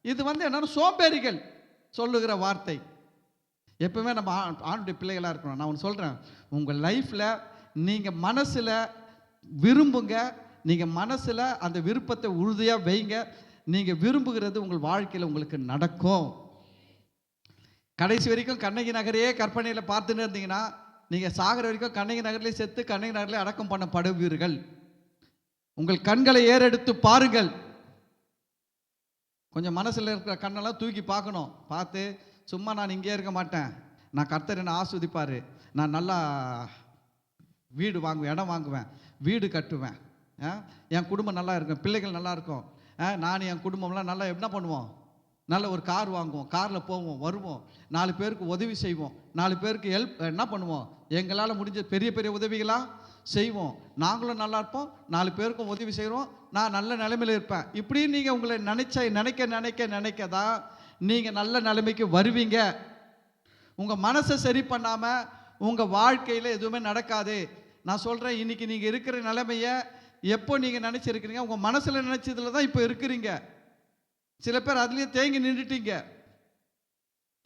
இது என்னன்னா சோம்பேறிகள் சொல்லுகிற வார்த்தை. எப்பவுமே நம்ம ஆணுடைய பிள்ளைகளா இருக்கணும். நான் ஒன்று சொல்றேன், உங்க லைஃப்ல நீங்க மனசுல விரும்புங்க, நீங்க மனசுல அந்த விருப்பத்தை உறுதியா வைங்க. நீங்க விரும்புகிறது உங்கள் வாழ்க்கையில் உங்களுக்கு நடக்கும். கடைசி வரைக்கும் கண்ணகி நகரையே கற்பனையில் பார்த்துன்னு இருந்தீங்கன்னா, நீங்கள் சாகிற வரைக்கும் கண்ணகி நகர்லேயே செத்து கண்ணகி நகர்லேயே அடக்கம் பண்ணப்படுவீர்கள். உங்கள் கண்களை ஏறெடுத்து பாருங்கள். கொஞ்சம் மனசில் இருக்கிற கண்ணெல்லாம் தூக்கி பார்க்கணும். பார்த்து சும்மா நான் இங்கே இருக்க மாட்டேன், நான் கர்த்தர் என்னை ஆஸ்வதிப்பார், நான் நல்லா வீடு வாங்குவேன், இடம் வாங்குவேன், வீடு கட்டுவேன், என் குடும்பம் நல்லா இருக்கும், பிள்ளைகள் நல்லா இருக்கும், நான் என் குடும்பம்லாம் நல்லா என்ன பண்ணுவோம், நல்ல ஒரு கார் வாங்குவோம், காரில் போவோம் வருவோம், 4 பேருக்கு உதவி செய்வோம், 4 பேருக்கு ஹெல்ப் என்ன பண்ணுவோம், எங்களால் முடிஞ்ச பெரிய பெரிய உதவிகளாக செய்வோம், நாங்களும் நல்லா இருப்போம், 4 பேருக்கும் உதவி செய்கிறோம், நான் நல்ல நிலைமையில் இருப்பேன். இப்படி நீங்கள் உங்களை நினைக்க தான் நீங்கள் நல்ல நிலைமைக்கு வருவீங்க. உங்கள் மனசை சரி பண்ணாமல் உங்கள் வாழ்க்கையில் எதுவுமே நடக்காது. நான் சொல்கிறேன், இன்னைக்கு நீங்கள் இருக்கிற நிலைமையை எப்போ நீங்கள் நினச்சிருக்கிறீங்க? உங்கள் மனசில் நினச்சதுல தான் இப்போ இருக்கிறீங்க. சில பேர் அதுலேயே தேங்கி நின்றுட்டீங்க.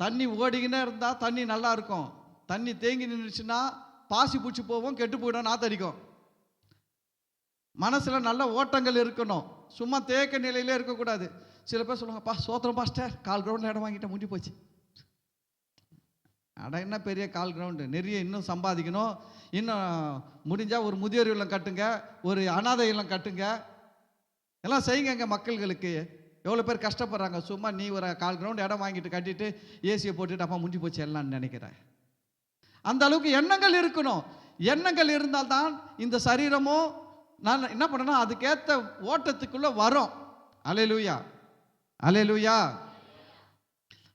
தண்ணி ஓடிக்கினே இருந்தால் தண்ணி நல்லா இருக்கும். தண்ணி தேங்கி நின்றுச்சுன்னா பாசி பூச்சி போவோம், கெட்டு போயிடும், நாத்தடிக்கும். மனசில் நல்ல ஓட்டங்கள் இருக்கணும். சும்மா தேக்க நிலையிலே இருக்கக்கூடாது. சில பேர் சொல்லுவாங்க, சோத்திரம் பாஸ்டர், 4 கிரவுண்டில் இடம் வாங்கிட்ட முடிஞ்சு போச்சு. அட என்ன பெரிய 4 கிரவுண்டு, நிறைய இன்னும் சம்பாதிக்கணும். இன்னும் முடிஞ்சால் ஒரு முதியோர் இல்லம் கட்டுங்க, ஒரு அனாதை இல்லம் கட்டுங்க, எல்லாம் செய்யுங்க. மக்கள்களுக்கு எவ்வளோ பேர் கஷ்டப்படுறாங்க. சும்மா நீ ஒரு 4 கிரவுண்டு இடம் வாங்கிட்டு கட்டிட்டு ஏசியை போட்டுட்டு அப்பா முடிஞ்சு போச்சு எல்லாம்னு நினைக்கிறேன். அந்த அளவுக்கு எண்ணங்கள் இருக்கணும். எண்ணங்கள் இருந்தால்தான் இந்த சரீரமும் நான் என்ன பண்ணேன்னா அதுக்கேற்ற ஓட்டத்துக்குள்ள வரும். அல்லேலூயா, அல்லேலூயா.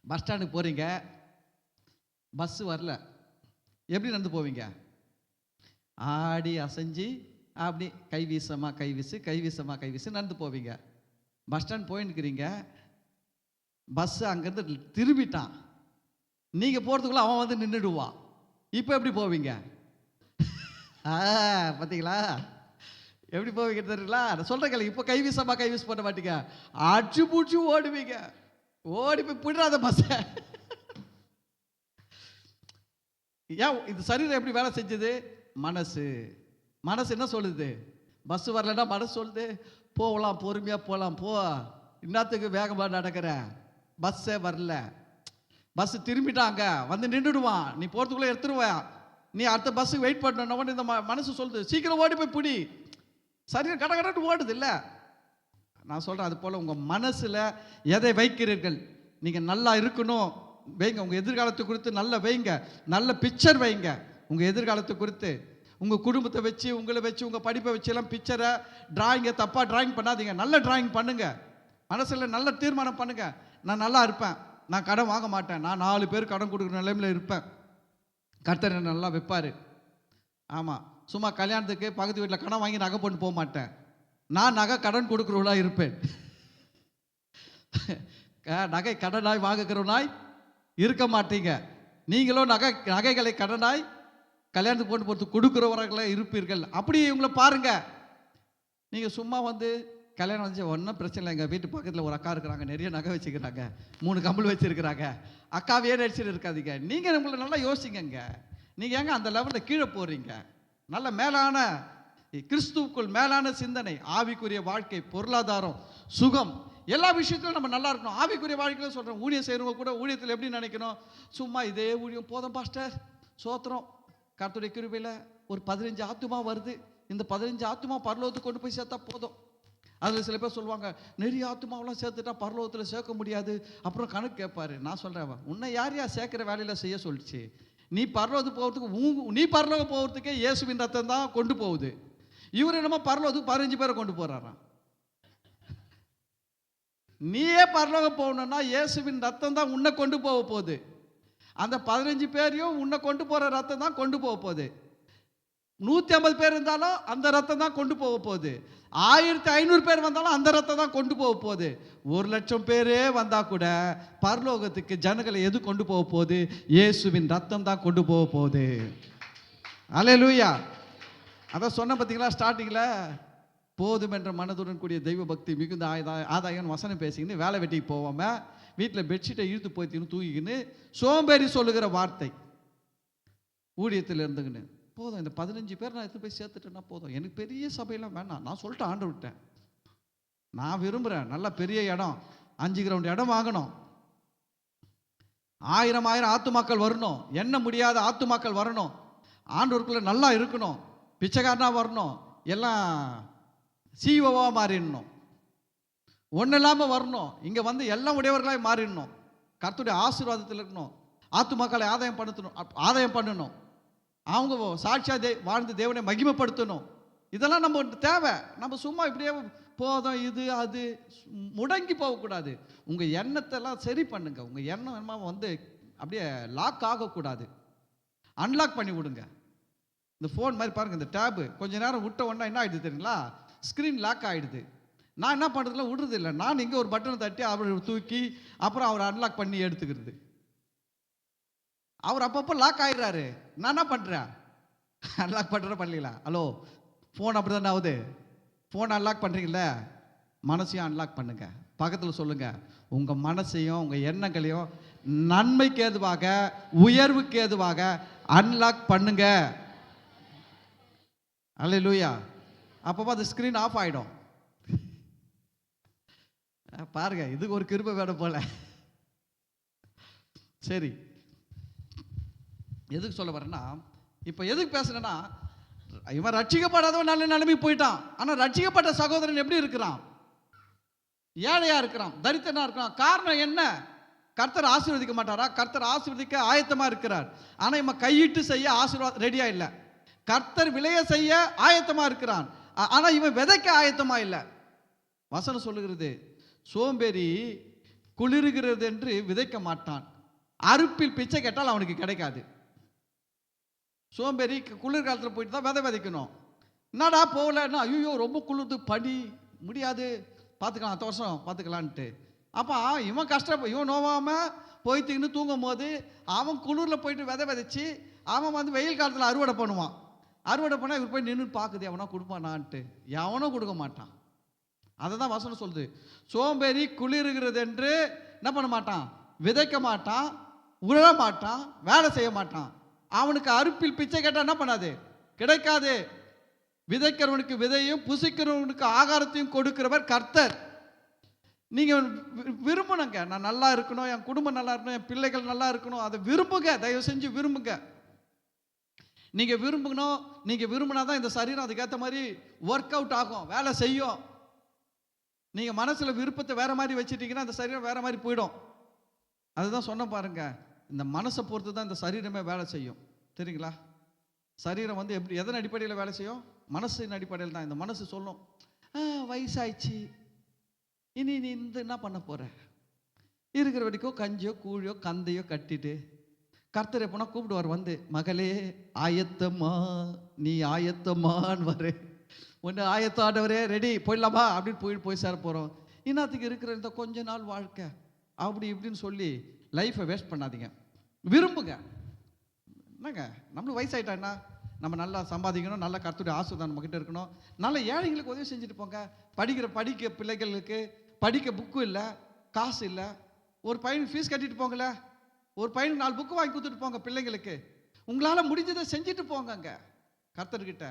பஸ் ஸ்டாண்டுக்கு போறீங்க, பஸ் வரல, எப்படி நடந்து போவீங்க? ஆடி அசைஞ்சு அப்படி கைவீசமா கைவீசு, கைவீசமா கைவீசு நடந்து போவீங்க. பஸ் ஸ்டாண்ட் போயின்னுக்கிறீங்க, பஸ் அங்கேருந்து திரும்பிட்டான், நீங்க போறதுக்குள்ள அவன் வந்து நின்றுடுவான். இப்போ எப்படி போவீங்க? பார்த்தீங்களா எப்படி போவீங்க தெரியுங்களா? சொல்ற கேள்வி. இப்போ கைவீசமா கைவீசு பண்ண மாட்டீங்க, அடிச்சு பூச்சி ஓடுவீங்க. ஓடி போய் பிடிறாத பஸ். ஏன் இந்த சரீரம் எப்படி வேலை செஞ்சது? மனசு. மனசு என்ன சொல்லுது? பஸ் வரலன்னா மனசு சொல்லுது, போகலாம், பொறுமையா போகலாம், போ, இன்னத்துக்கு வேகமாக நடக்கிற, பஸ்ஸே வரல, பஸ் திரும்பிட்டாங்க, வந்து நின்றுடுவான், நீ போகிறதுக்குள்ளே எடுத்துருவேன், நீ அடுத்த பஸ்ஸுக்கு வெயிட் பண்ணணும். இந்த மனசு சொல்லுது, சீக்கிரம் ஓடி போய் பிடி. சரீரம் கட கடட்டு ஓடுது இல்லை? நான் சொல்கிறேன், அது போல் உங்கள் மனசில் எதை வைக்கிறீர்கள்? நீங்கள் நல்லா இருக்கணும் வைங்க. உங்கள் எதிர்காலத்தை குறித்து நல்ல வைங்க, நல்ல பிக்சர் வைங்க. உங்கள் எதிர்காலத்தை குறித்து உங்கள் குடும்பத்தை வச்சு, உங்களை வச்சு, உங்கள் படிப்பை வச்சு எல்லாம் பிக்சரை, டிராயிங்கை தப்பாக டிராயிங் பண்ணாதீங்க. நல்ல டிராயிங் பண்ணுங்க. மனசில் நல்ல தீர்மானம் பண்ணுங்க. நான் நல்லா இருப்பேன், நான் கடன் வாங்க மாட்டேன், நான் 4 பேர் கடன் கொடுக்குற நிலைமையில் இருப்பேன், கர்த்தர் என்ன நல்லா வைப்பார். ஆமாம், சும்மா கல்யாணத்துக்கு பக்கத்து வீட்டில் கடன் வாங்கி நகை போட்டு போக மாட்டேன், நான் நகை கடன் கொடுக்குறவளா இருப்பேன். நகை கடனாய் வாங்குகிறவனாய் இருக்க மாட்டீங்க. நீங்களும் நகைகளை கடனாய் கல்யாணத்துக்கு போட்டு போட்டு கொடுக்குறவர்களே இருப்பீர்கள். அப்படி இவங்களை பாருங்க. நீங்கள் சும்மா வந்து கல்யாணம் வந்து ஒன்றும் பிரச்சனை இல்லை, எங்கள் வீட்டு பக்கத்தில் ஒரு அக்கா இருக்கிறாங்க, நிறைய நகை வச்சுக்கிறாங்க, 3 கம்பல் வச்சுருக்கிறாங்க, அக்காவையே நடிச்சுட்டு இருக்காதீங்க. நீங்கள் உங்களை நல்லா யோசிங்க. நீங்கள் ஏங்க அந்த லெவலில் கீழே போகிறீங்க? நல்ல மேலான கிறிஸ்துவுக்குள் மேலான சிந்தனை, ஆவிக்குரிய வாழ்க்கை, பொருளாதாரம், சுகம், எல்லா விஷயத்திலும் நம்ம நல்லா இருக்கணும். ஆவிக்குரிய வாழ்க்கையில் சொல்கிறோம். ஊழியம் செய்கிறவங்க கூட ஊழியத்தில் எப்படி நினைக்கணும்? சும்மா இதே ஊழியம் போதும் பாஸ்டர், சோத்திரம், கர்த்தருடைய கிருபையில் ஒரு 15 ஆத்துமா வருது, இந்த 15 ஆத்துமா பரலோகத்துக்கு கொண்டு போய் சேர்த்தா போதும். அதில் சில பேர் சொல்லுவாங்க, நிறைய ஆத்துமாவெல்லாம் சேர்த்துட்டா பரலோகத்தில் சேர்க்க முடியாது, அப்புறம் கணக்கு கேட்பாரு. நான் சொல்கிறேன், உன்னை யார் சேர்க்கிற வேலையில் செய்ய சொல்லிச்சு? நீ பரலோகத்துக்கு போகிறதுக்கு, நீ பரலோகம் போகிறதுக்கே இயேசுவின் ரத்தம் தான் கொண்டு போகுது. இவர் என்னமோ பரலோகத்துக்கு 15 பேரை கொண்டு போறாராம். நீயே பரலோகம் போகணும்னா இயேசுவின் ரத்தம் தான் உன்னை கொண்டு போக போகுது. அந்த 15 பேரையும் உன்னை கொண்டு போகிற ரத்தம் தான் கொண்டு போக போகுது. 150 பேர் இருந்தாலும் அந்த ரத்தம் தான் கொண்டு போக போகுது. 1500 பேர் வந்தாலும் அந்த ரத்தம் தான் கொண்டு போக போகுது. 1,00,000 பேரே வந்தா கூட பரலோகத்துக்கு ஜனங்களை எது கொண்டு போக போகுது? இயேசுவின் ரத்தம் தான் கொண்டு போக போகுது. அல்லேலூயா. அதான் சொன்ன பார்த்தீங்களா ஸ்டார்டிங்கில், போதும் என்ற மனதுடன் கூடிய தெய்வ பக்தி மிகுந்த ஆதாயம் வசனம் பேசிக்கின்னு வேலை வெட்டிக்கு போவாமல் வீட்டில் பெட்ஷீட்டை இழுத்து போய்த்தின்னு தூங்கிக்கின்னு சோம்பேறி சொல்லுகிற வார்த்தை. ஊழியத்தில் இருந்துக்கின்னு போதும், இந்த 15 பேர் நான் எடுத்து போய் சேர்த்துட்டேன்னா போதும், எனக்கு பெரிய சபையெல்லாம் வேணாம், நான் சொல்லிட்டு ஆண்டு விட்டேன், நான் விரும்புகிறேன் நல்ல பெரிய இடம், 5 கிரவுண்ட் இடம் வாங்கணும், 1000 ஆத்துமாக்கள் வரணும், எண்ண முடியாத ஆத்துமாக்கள் வரணும், ஆண்டவருக்குள்ள நல்லா இருக்கணும், பிச்சைக்காரனா வரணும், எல்லாம் சிஓவா மாறிடணும், ஒன்றும் இல்லாமல் வரணும், இங்கே வந்து எல்லாம் உடையவர்களாக மாறிடணும், கர்த்தருடைய ஆசீர்வாதத்தில் இருக்கணும், ஆத்துமாக்களை ஆதாயம் பண்ணணும், அவங்க சாட்சியாக வாழ்ந்து தேவனை மகிமைப்படுத்தணும். இதெல்லாம் நம்ம தேவை. நம்ம சும்மா இப்படியே போதும் இது அது முடங்கி போகக்கூடாது. உங்கள் எண்ணத்தெல்லாம் சரி பண்ணுங்க. உங்கள் எண்ணம் என்னமா வந்து அப்படியே லாக் ஆகக்கூடாது, அன்லாக் பண்ணி விடுங்க. இந்த ஃபோன் மாதிரி பாருங்கள், இந்த டேபு கொஞ்ச நேரம் விட்ட உடனே என்ன ஆகிடுது தெரியுங்களா? ஸ்க்ரீன் லாக் ஆகிடுது. நான் என்ன பண்ணுறதுல விடுறது இல்லை, நான் இங்கே ஒரு பட்டனை தட்டி அவரை தூக்கி அப்புறம் அவரை அன்லாக் பண்ணி எடுத்துக்கிறது. அவர் அப்பப்போ லாக் ஆகிடுறாரு, நான் என்ன பண்ணுறேன்? அன்லாக் பண்ணுற பண்ணலாம். ஹலோ, ஃபோன் அப்படி தானே ஆகுது, ஃபோன் அன்லாக் பண்ணுறீங்கள, மனசையும் அன்லாக் பண்ணுங்க. பக்கத்தில் சொல்லுங்க, உங்கள் மனசையும் உங்கள் எண்ணங்களையும் நன்மைக்கு ஏதுவாக, உயர்வுக்கு ஏதுவாக அன்லாக் பண்ணுங்க. அல்லேலூயா. அப்போ அது ஸ்க்ரீன் ஆஃப் ஆகிடும். பாருங்க, இதுக்கு ஒரு கிருபை வேணும் போல. சரி, எதுக்கு சொல்ல வரேன்னா, இப்போ எதுக்கு பேசுறேன்னா, இவன் ரட்சிக்கப்படாதவன் நல்ல நிலைமை போயிட்டான். ஆனால் ரட்சிக்கப்பட்ட சகோதரன் எப்படி இருக்கிறான்? ஏழையா இருக்கிறான், தரித்திரனா இருக்கிறான். காரணம் என்ன? கர்த்தர் ஆசீர்வதிக்க மாட்டாரா? கர்த்தர் ஆசீர்வதிக்க ஆயத்தமா இருக்கிறார். ஆனால் இவன் கையிட்டு செய்ய ஆசீர்வாதம் ரெடியா இல்லை. கர்த்தர் விளைய செய்ய ஆயத்தமா இருக்கிறான், ஆனால் இவன் விதைக்க ஆயத்தமா இல்லை. வசனம் சொல்லுகிறது, சோம்பேறி குளிர்கிறது என்று விதைக்க மாட்டான், அறுப்பில் பிச்சை கேட்டால் அவனுக்கு கிடைக்காது. சோம்பேறி குளிர்காலத்தில் போயிட்டு தான் விதை விதைக்கணும். என்னடா போகலன்னா, ஐயோ ரொம்ப குளிர்ந்து, படி முடியாது, பார்த்துக்கலாம், அடுத்த வருஷம் பார்த்துக்கலான்ட்டு. அப்போ இவன் இவன் நோவாமல் போய்த்துக்கின்னு தூங்கும் போது அவன் குளிரில் போயிட்டு விதை விதைச்சி அவன் வந்து வெயில் காலத்தில் அறுவடை பண்ணுவான். அறுவடை பண்ணால் இவர் போய் நின்று பார்க்குது, எவனோ கொடுப்பானான்ட்டு. எவனோ கொடுக்க மாட்டான். அதை தான் வசனம் சொல்லுது, சோம்பேறி குளிர்கிறது என்று என்ன பண்ண மாட்டான்? விதைக்க மாட்டான், உழ மாட்டான், வேலை செய்ய மாட்டான். அவனுக்கு அறுப்பில் பிச்சை கேட்டால் என்ன பண்ணாது? கிடைக்காது. விதைக்கிறவனுக்கு விதையும் புசிக்கிறவனுக்கு ஆகாரத்தையும் கொடுக்கிறவர் கர்த்தர். நீங்கள் விரும்பணுங்க, நான் நல்லா இருக்கணும், என் குடும்பம் நல்லா இருக்கணும், என் பிள்ளைகள் நல்லா இருக்கணும், அதை விரும்புங்க, தயவு செஞ்சு விரும்புங்க. நீங்கள் விரும்பணும். நீங்கள் விரும்பினா தான் இந்த சரீரம் அதுக்கேற்ற மாதிரி ஒர்க் அவுட் ஆகும், வேலை செய்யும். நீங்கள் மனசில் விருப்பத்தை வேறு மாதிரி வச்சுட்டிங்கன்னா அந்த சரீரம் வேறு மாதிரி போயிடும். அதுதான் சொன்ன பாருங்க, இந்த மனசை பொறுத்து தான் இந்த சரீரமே வேலை செய்யும். தெரியுங்களா? சரீரம் வந்து எப்படி, எதன் அடிப்படையில் வேலை செய்யும்? மனசின் அடிப்படையில் தான். இந்த மனசு சொல்லும், வயசாயிடுச்சு, இனி நீ என்ன பண்ண போகிற? இருக்கிற வரைக்கும் கஞ்சியோ கூழியோ கந்தையோ கட்டிட்டு கர்த்தர் எப்போனா கூப்பிடுவார் வந்து, மகளே ஆயத்தம்மா, நீ ஆயத்தம்மான்னு வரு. ஒன்று ஆயத்தாண்டவரே, ரெடி, போயிடலாமா அப்படின்னு போய் சேர போகிறோம். இன்னத்துக்கு இருக்கிற இந்த கொஞ்ச நாள் வாழ்க்கை அப்படி இப்படின்னு சொல்லி லைஃப்பை வேஸ்ட் பண்ணாதீங்க. விரும்புங்க. என்னங்க, நம்மளுக்கு வயசாயிட்டான்னா நம்ம நல்லா சம்பாதிக்கணும், நல்லா கர்த்தருடைய ஆசீர்வாதம் நம்மக்கிட்ட இருக்கணும், நல்ல ஏழைங்களுக்கு உதவி செஞ்சுட்டு போங்க. படிக்க பிள்ளைகளுக்கு படிக்க புக்கு இல்லை, காசு இல்லை, ஒரு பையனுக்கு ஃபீஸ் கட்டிட்டு போங்களே, ஒரு பையனுக்கு 4 புக்கு வாங்கி கொடுத்துட்டு போங்க பிள்ளைங்களுக்கு. உங்களால் முடிஞ்சதை செஞ்சுட்டு போங்க கர்த்தர்கிட்ட.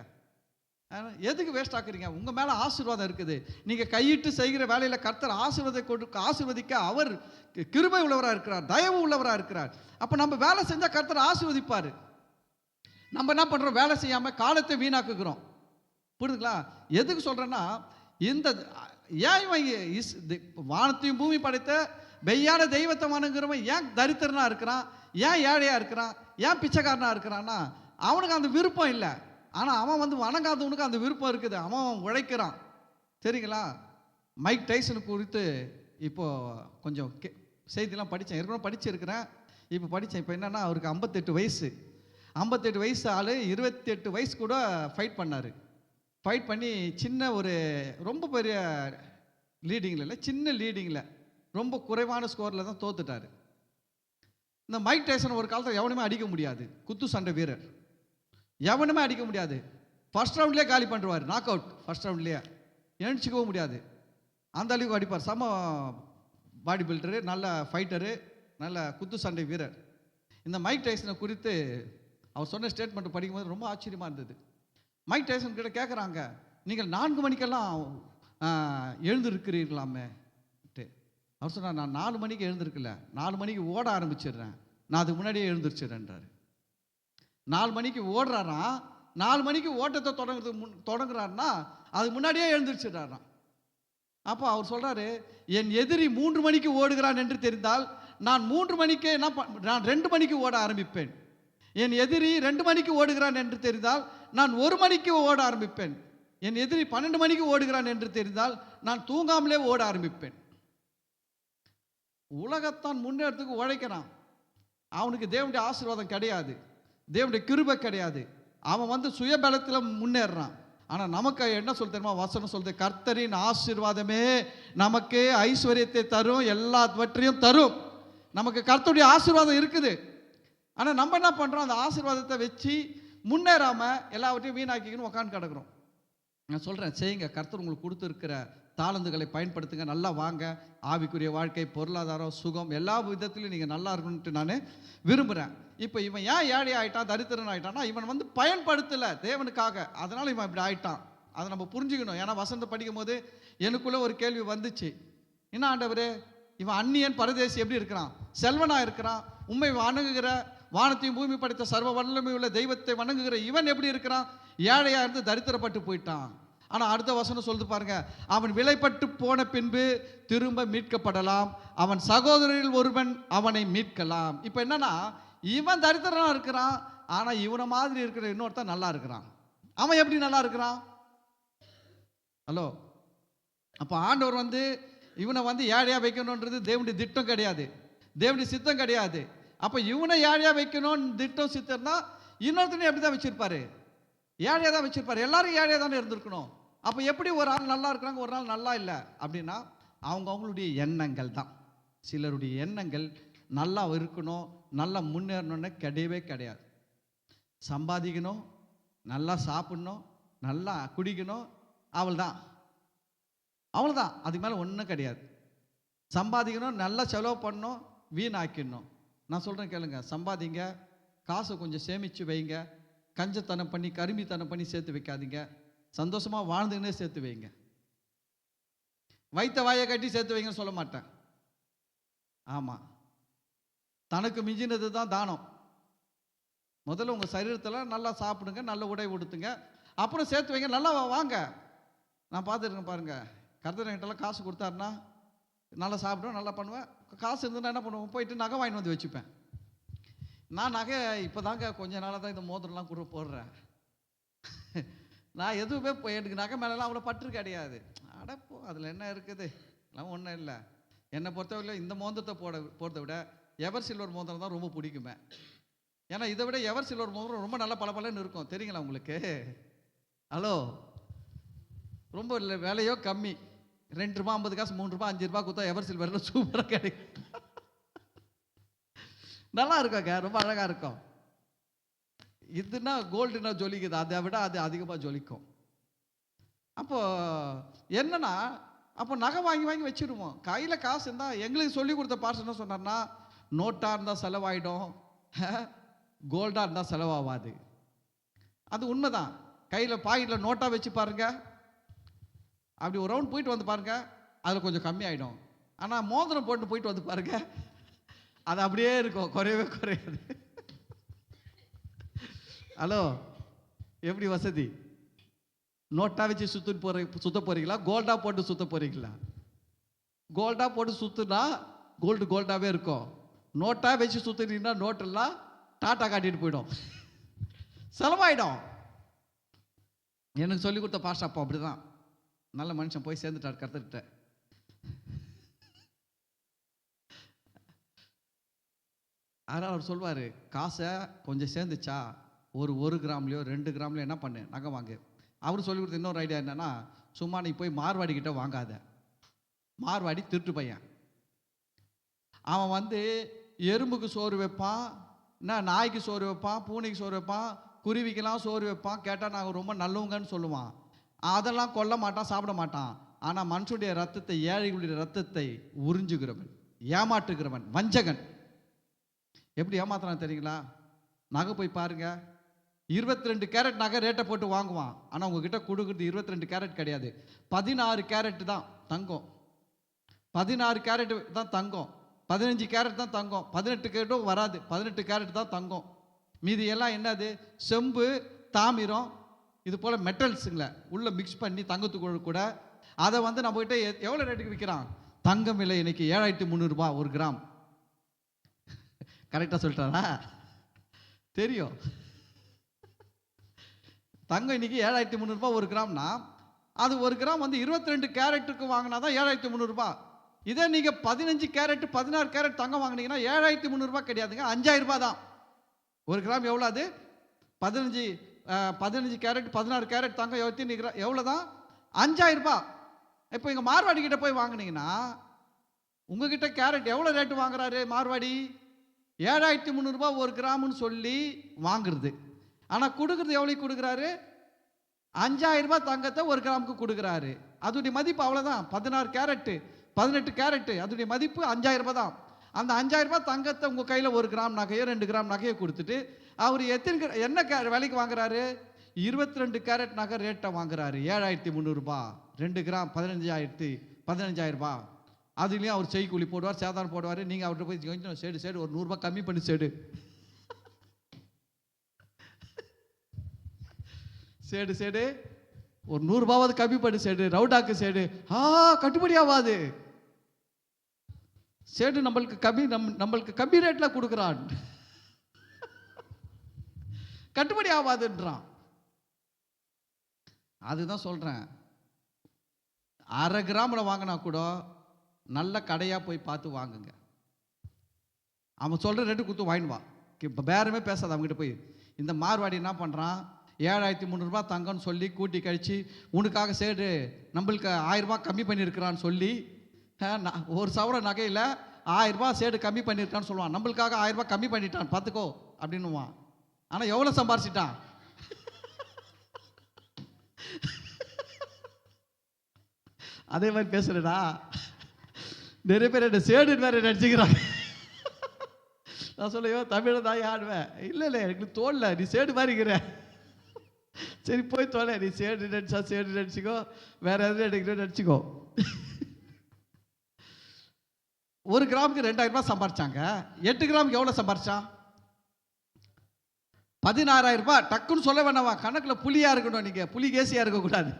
எதுக்கு வேஸ்ட் ஆக்குறீங்க? உங்கள் மேலே ஆசீர்வாதம் இருக்குது. நீங்கள் கையிட்டு செய்கிற வேலையில் கர்த்தர் ஆசீர்வதிக்க அவர் கிருபை உள்ளவராக இருக்கிறார், தயவு உள்ளவராக இருக்கிறார். அப்போ நம்ம வேலை செஞ்சால் கர்த்தர் ஆசீர்வதிப்பார். நம்ம என்ன பண்ணுறோம்? வேலை செய்யாமல் காலத்தை வீணாக்குகிறோம். புரியுதுங்களா? எதுக்கு சொல்கிறேன்னா, இந்த ஏன் வானத்தையும் பூமி படைத்த மெய்யான தெய்வத்தை வணங்குறவன் ஏன் தரித்திரனா இருக்கிறான், ஏன் ஏழையாக இருக்கிறான், ஏன் பிச்சைக்காரனாக இருக்கிறான்னா, அவனுக்கு அந்த விருப்பம் இல்லை. ஆனால் அவன் வந்து வணங்காதவனுக்கு அந்த விருப்பம் இருக்குது, அவன் உழைக்கிறான். சரிங்களா? மைக் டைசன் குறித்து இப்போது கொஞ்சம் செய்திலாம் படித்தேன், ஏற்கனவே படிச்சிருக்கிறேன், இப்போ படித்தேன். இப்போ என்னென்னா, அவருக்கு 58 வயசு. 58 வயசு ஆள் 28 வயசு கூட ஃபைட் பண்ணார். ஃபைட் பண்ணி சின்ன ஒரு ரொம்ப பெரிய லீடிங்கில் இல்லை, சின்ன லீடிங்கில் ரொம்ப குறைவான ஸ்கோரில் தான் தோத்துட்டார். இந்த மைக் டைசன் ஒரு காலத்தில் எவனுமே அடிக்க முடியாது, குத்து சண்டை வீரர், எவனுமே அடிக்க முடியாது. ஃபர்ஸ்ட் ரவுண்ட்லேயே காலி பண்ணுவார், நாக் அவுட். ஃபர்ஸ்ட் ரவுண்ட்லேயே எழுச்சிக்கவும் முடியாது, அந்த அளவுக்கு அடிப்பார். செம பாடி பில்டரு, நல்ல ஃபைட்டரு, நல்ல குத்து சண்டை வீரர். இந்த மைக் டைசனை குறித்து அவர் சொன்ன ஸ்டேட்மெண்ட் படிக்கும்போது ரொம்ப ஆச்சரியமாக இருந்தது. மைக் டைசன் கிட்ட கேட்குறாங்க, நீங்கள் 4 மணிக்கெல்லாம் எழுந்திருக்கிறீர்களாமே? அவர் சொன்னார், நான் 4 மணிக்கு எழுந்திருக்கல, 4 மணிக்கு ஓட ஆரம்பிச்சிடுறேன், நான் அதுக்கு முன்னாடியே எழுந்திரிச்சிடுறேன்றாரு. 4 மணிக்கு ஓடுறாராம், 4 மணிக்கு ஓட்டத்தை தொடங்குறாருன்னா அதுக்கு முன்னாடியே எழுந்திரிச்சிடுறாராம். அப்போ அவர் சொல்கிறாரு, என் எதிரி 3 மணிக்கு ஓடுகிறான் என்று தெரிந்தால் நான் 3 மணிக்கே நான் 2 மணிக்கு ஓட ஆரம்பிப்பேன். என் எதிரி 2 மணிக்கு ஓடுகிறான் என்று தெரிந்தால் நான் 1 மணிக்கு ஓட ஆரம்பிப்பேன். என் எதிரி 12 மணிக்கு ஓடுகிறான் என்று தெரிந்தால் நான் தூங்காமலே ஓட ஆரம்பிப்பேன். உலகத்தான் முன்னேறத்துக்கு உழைக்கிறான், அவனுக்கு தேவனுடைய ஆசீர்வாதம் கிடையாது, தேவனுடைய கிருபை கிடையாது, அவன் வந்து சுயபலத்தில் முன்னேறான். ஆனால் நமக்கு என்ன சொல்ல தெரியுமா? வசனம் சொல்லுது, கர்த்தரின் ஆசீர்வாதமே நமக்கு ஐஸ்வர்யத்தை தரும், எல்லாவற்றையும் தரும். நமக்கு கர்த்தருடைய ஆசீர்வாதம் இருக்குது. ஆனால் நம்ம என்ன பண்ணுறோம்? அந்த ஆசீர்வாதத்தை வச்சு முன்னேறாமல் எல்லாவற்றையும் வீணாக்கிக்கணும் உட்காந்து கிடக்கிறோம். நான் சொல்கிறேன், செய்யுங்க. கர்த்தர் உங்களுக்கு கொடுத்துருக்கிற தாளந்துகளை பயன்படுத்துங்க. நல்லா வாங்க. ஆவிக்குரிய வாழ்க்கை, பொருளாதாரம், சுகம் எல்லா விதத்திலையும் நீங்கள் நல்லா இருக்கணுன்ட்டு நான் விரும்புகிறேன். இப்போ இவன் ஏன் ஏழை ஆகிட்டான், தரித்திரன் ஆகிட்டான்னா, இவன் வந்து பயன்படுத்தலை தேவனுக்காக. அதனால் இவன் இப்படி ஆகிட்டான். அதை நம்ம புரிஞ்சுக்கணும். ஏன்னா வசனத்தை படிக்கும் போது எனக்குள்ளே ஒரு கேள்வி வந்துச்சு. என்ன ஆண்டவரே, இவன் அந்நியன் பரதேசி எப்படி இருக்கிறான், செல்வனாக இருக்கிறான், உண்மை வணங்குகிற வானத்தையும் பூமி படைத்த சர்வ வல்லமை உள்ள தெய்வத்தை வணங்குகிற இவன் எப்படி இருக்கிறான், ஏழையாக இருந்து தரித்திரப்பட்டு போயிட்டான். ஆனால் அடுத்த வசனம் சொல்லுது பாருங்க, அவன் விலைப்பட்டு போன பின்பு திரும்ப மீட்கப்படலாம், அவன் சகோதரரில் ஒருவன் அவனை மீட்கலாம். இப்போ என்னன்னா, இவன் தரித்திரனாக இருக்கிறான், ஆனால் இவனை மாதிரி இருக்கிற இன்னொருத்தன் நல்லா இருக்கிறான். அவன் எப்படி நல்லா இருக்கிறான்? ஹலோ, அப்போ ஆண்டவர் வந்து இவனை வந்து ஏழையாக வைக்கணுன்றது தேவனுடைய திட்டம் கிடையாது, தேவனுடைய சித்தம் கிடையாது. அப்போ இவனை ஏழையாக வைக்கணும்னு திட்டம் சித்தம்னா இன்னொருத்தனையும் எப்படி தான் வச்சிருப்பாரு, ஏழையாக தான் வச்சிருப்பாரு. எல்லாரும் ஏழையாக தானே இருந்திருக்கணும். அப்போ எப்படி ஒரு ஆள் நல்லா இருக்கிறாங்க, ஒரு நாள் நல்லா இல்லை அப்படின்னா அவங்களுடைய எண்ணங்கள் தான். சிலருடைய எண்ணங்கள் நல்லா இருக்கணும், நல்லா முன்னேறணும்னு கிடையவே கிடையாது. சம்பாதிக்கணும், நல்லா சாப்பிடணும், நல்லா குடிக்கணும், அவ்வளோதான். அதுக்கு மேலே ஒன்றும் கிடையாது. சம்பாதிக்கணும், நல்லா செலவு பண்ணணும், வீணாக்கிடணும். நான் சொல்கிறேன் கேளுங்க, சம்பாதிங்க, காசை கொஞ்சம் சேமித்து வைங்க, கஞ்சத்தனம் பண்ணி கருமித்தனம் பண்ணி சேர்த்து வைக்காதீங்க, சந்தோஷமாக வாழ்ந்துன்னே சேர்த்து வைங்க. வைத்த வாயை கட்டி சேர்த்து வைங்கன்னு சொல்ல மாட்டேன். ஆமாம், தனக்கு மிஞ்சினது தான் தானம். முதல்ல உங்கள் சரீரத்தில் நல்லா சாப்பிடுங்க, நல்ல உடை உடுத்துங்க, அப்புறம் சேர்த்து வைங்க, நல்லா வாங்க. நான் பார்த்துருக்கேன் பாருங்க, கர்த்தர் என்கிட்டலாம் காசு கொடுத்தாருன்னா நல்லா சாப்பிடுவேன், நல்லா பண்ணுவேன். காசு இருந்ததுன்னா என்ன பண்ணுவேன், போயிட்டு நகை வாங்கிட்டு வந்து வச்சுப்பேன். நான் நகை இப்போ தாங்க கொஞ்ச நாளாக தான் இந்த மோதிரம்லாம் கூட போடுறேன். நான் எதுவுமே எனக்கு நகை மேலெலாம் அவ்வளோ பற்று கிடையாது. அடப்போ அதில் என்ன இருக்குது, எல்லாம் ஒன்றும் இல்லை. என்னை பொறுத்தவரையில் இந்த மோதிரத்தை போடுறத விட எவர் சில்வர் மோதிரம் தான் ரொம்ப பிடிக்குமே. ஏன்னா இதை விட எவர் சில்வர் மோதிரம் ரொம்ப நல்லா பளபளன்னு இருக்கும், தெரியுங்களா உங்களுக்கு? ஹலோ, ரொம்ப இல்லை, விலையோ கம்மி, 2 ரூபா 50 காசு, 3 ரூபா 5 ரூபா கொடுத்தா எவர் சில்வரில் சூப்பராக கிடைக்கும். நல்லா இருக்குங்க, ரொம்ப அழகாக இருக்கும். இதுனா கோல்டுனா ஜொலிக்குது, அதை விட அது அதிகமாக ஜொலிக்கும். அப்போ என்னன்னா, அப்போ நகை வாங்கி வாங்கி வச்சிருவோம். கையில் காசு இருந்தால், எங்களுக்கு சொல்லி கொடுத்த பாஸ்டர் என்ன சொன்னார்னா, நோட்டாக இருந்தால் செலவாயிடும், கோல்டாக இருந்தால் செலவாகாது. அது உண்மைதான். கையில் பாக்கெட்டில் நோட்டாக வச்சு பாருங்க, அப்படி ஒரு ரவுண்ட் போயிட்டு வந்து பாருங்க, அதில் கொஞ்சம் கம்மியாயிடும். ஆனால் மோதிரம் போட்டு போயிட்டு வந்து பாருங்க, அது அப்படியே இருக்கும், குறையவே குறையாது. ஹலோ, எப்படி வசதி? நோட்டா வச்சு சுத்த போறீங்களா, கோல்டா போட்டு சுத்த போறீங்களா? கோல்டா போட்டு சுத்துனா கோல்டாவே இருக்கும். நோட்டா வச்சு சுத்துனீங்கன்னா நோட்டெல்லாம் டாட்டா காட்டிட்டு போயிடும், செலவாயிடும். எனக்கு சொல்லி கொடுத்த பாஸ்டர் அப்போ அப்படிதான். நல்ல மனுஷன், போய் சேர்ந்துட்டார் கர்த்தர்கிட்ட. அதனால் அவர் சொல்வார், காசை கொஞ்சம் சேர்ந்துச்சா ஒரு கிராம்லையோ 2 கிராம்லையோ என்ன பண்ணு, நகை வாங்கு. அவர் சொல்லி கொடுத்த இன்னொரு ஐடியா என்னன்னா, சும்மா நீ போய் மார்வாடி கிட்ட வாங்காத. மார்வாடி திருட்டு பையன். அவன் வந்து எறும்புக்கு சோறு வைப்பான், நாய்க்கு சோறு வைப்பான், பூனைக்கு சோறு வைப்பான், குருவிக்கெல்லாம் சோறு வைப்பான். கேட்டால் நாங்கள் ரொம்ப நல்லவங்கன்னு சொல்லுவான். அதெல்லாம் கொல்ல மாட்டான், சாப்பிட மாட்டான். ஆனால் மனுஷனுடைய ரத்தத்தை, ஏழைகளுடைய ரத்தத்தை உறிஞ்சுகிறவன், ஏமாற்றுகிறவன், வஞ்சகன். எப்படி ஏமாத்துறான் தெரியுங்களா? நகை போய் பாருங்க, 22 கேரட் நகை ரேட்டை போட்டு வாங்குவான். ஆனால் உங்ககிட்ட கொடுக்குறது 22 கேரட் கிடையாது, 16 கேரட் தான் தங்கம். 16 கேரட் தான் தங்கம், 15 கேரட் தான் தங்கம், 18 கேரட்டும் வராது, 18 கேரட் தான் தங்கம். மீதி எல்லாம் என்னது, செம்பு, தாமிரம், இது போல் மெட்டல்ஸுங்களை உள்ள மிக்ஸ் பண்ணி தங்கத்துக்குள்ள கூட. அதை வந்து நம்மகிட்ட எவ்வளோ ரேட்டுக்கு விற்கிறான்? தங்கம் விலை இன்னைக்கு 7300 ஒரு கிராம். கரெக்டாக சொல்லிட்டாரா? தெரியும். தங்கம் இன்னைக்கு 7300 ஒரு கிராம்னா, அது ஒரு கிராம் வந்து 22 கேரட்டுக்கு வாங்கினா தான் 7300. இதே நீங்கள் 15 கேரட் 16 கேரட் தங்கம் வாங்கினீங்கன்னா 7300 கிடையாதுங்க, 5000 தான் ஒரு கிராம். எவ்வளோ அது? 15 கேரட் 16 கேரட் தங்கம் எவ்வளோ தான்? 5000. இப்போ இங்கே மார்வாடி கிட்ட போய் வாங்கினீங்கன்னா உங்ககிட்ட கேரட் எவ்வளோ ரேட்டு வாங்குறாரு மார்வாடி? 7300 ஒரு கிராம்னு சொல்லி வாங்குறது. ஆனால் கொடுக்குறது எவ்வளோ கொடுக்குறாரு? 5000 ரூபாய் தங்கத்தை 1 கிராமுக்கு கொடுக்குறாரு. அதோடைய மதிப்பு அவ்வளோதான், 16 கேரட்டு 18 கேரட்டு. அதோடைய மதிப்பு 5000 ரூபாய் தான். அந்த 5000 ரூபாய் தங்கத்தை உங்கள் கையில் 1 கிராம் நகையோ 2 கிராம் நகையோ கொடுத்துட்டு அவர் என்ன விலைக்கு வாங்குறாரு? 22 கேரட் நகை ரேட்டை வாங்குறாரு 7300 ரூபாய். 2 கிராம் 15,000 ரூபாய். அதுலேயும் அவர் செய்கூலி போடுவார், சேதாரம் போடுவார். நீங்கள் அவர்கிட்ட போய் கொஞ்சம் சேடு ஒரு 100 ரூபாய் கம்மி பண்ணி சேடு ஒரு 100 ரூபாவது கம்மி பண்ணி ரவுடாக்கு கட்டுப்படி ஆகாது. நம்மளுக்கு கம்மி ரேட்ல கொடுக்குறான், கட்டுப்படி ஆகாதுன்றான். அதுதான் சொல்றேன், 1/2 கிராமில் வாங்கினா கூட நல்ல கடையா போய் பார்த்து வாங்குங்க. அவன் சொல்ற ரேட்டு கொடுத்து வாங்கிடுவான். இப்போ பேரமே பேசாத அவங்ககிட்ட போய். இந்த மார்வாடி என்ன பண்றான், 7300 ரூபாய் தங்கம்னு சொல்லி கூட்டி கழிச்சு உனக்காக நம்மளுக்கு 1000 ரூபாய் கம்மி பண்ணியிருக்கிறான்னு சொல்லி ஒரு சவர நகையில் 1000 ரூபாய் கம்மி பண்ணியிருக்கான்னு சொல்லுவான். நம்மளுக்காக 1000 ரூபாய் கம்மி பண்ணிட்டான் பார்த்துக்கோ அப்படின்னுவான். ஆனால் எவ்வளோ சம்பாரிச்சிட்டான்? அதே மாதிரி பேசுறடா, நிறைய பேர் என்ன சேடுன்னு வேற நடிச்சுக்கிறாங்க. நான் சொல்லையோ தமிழை தான் ஆடுவேன். இல்லை எனக்கு தோல்ல, நீ சேடு மாதிரிங்கிற. சரி போய் தோலை, நீ சேடு நடிச்சிக்கோ, வேற எதுவும் எடுக்கிறேன்னு நடிச்சிக்கோ. 1 கிராமுக்கு 2000 ரூபாய் சம்பாரிச்சாங்க. 8 கிராமுக்கு எவ்வளோ சம்பாரிச்சான்? 16000 ரூபாய். டக்குன்னு சொல்ல வேணாவா, கணக்கில் புலியா இருக்கணும், நீங்க புலி கேசியா இருக்கக்கூடாது.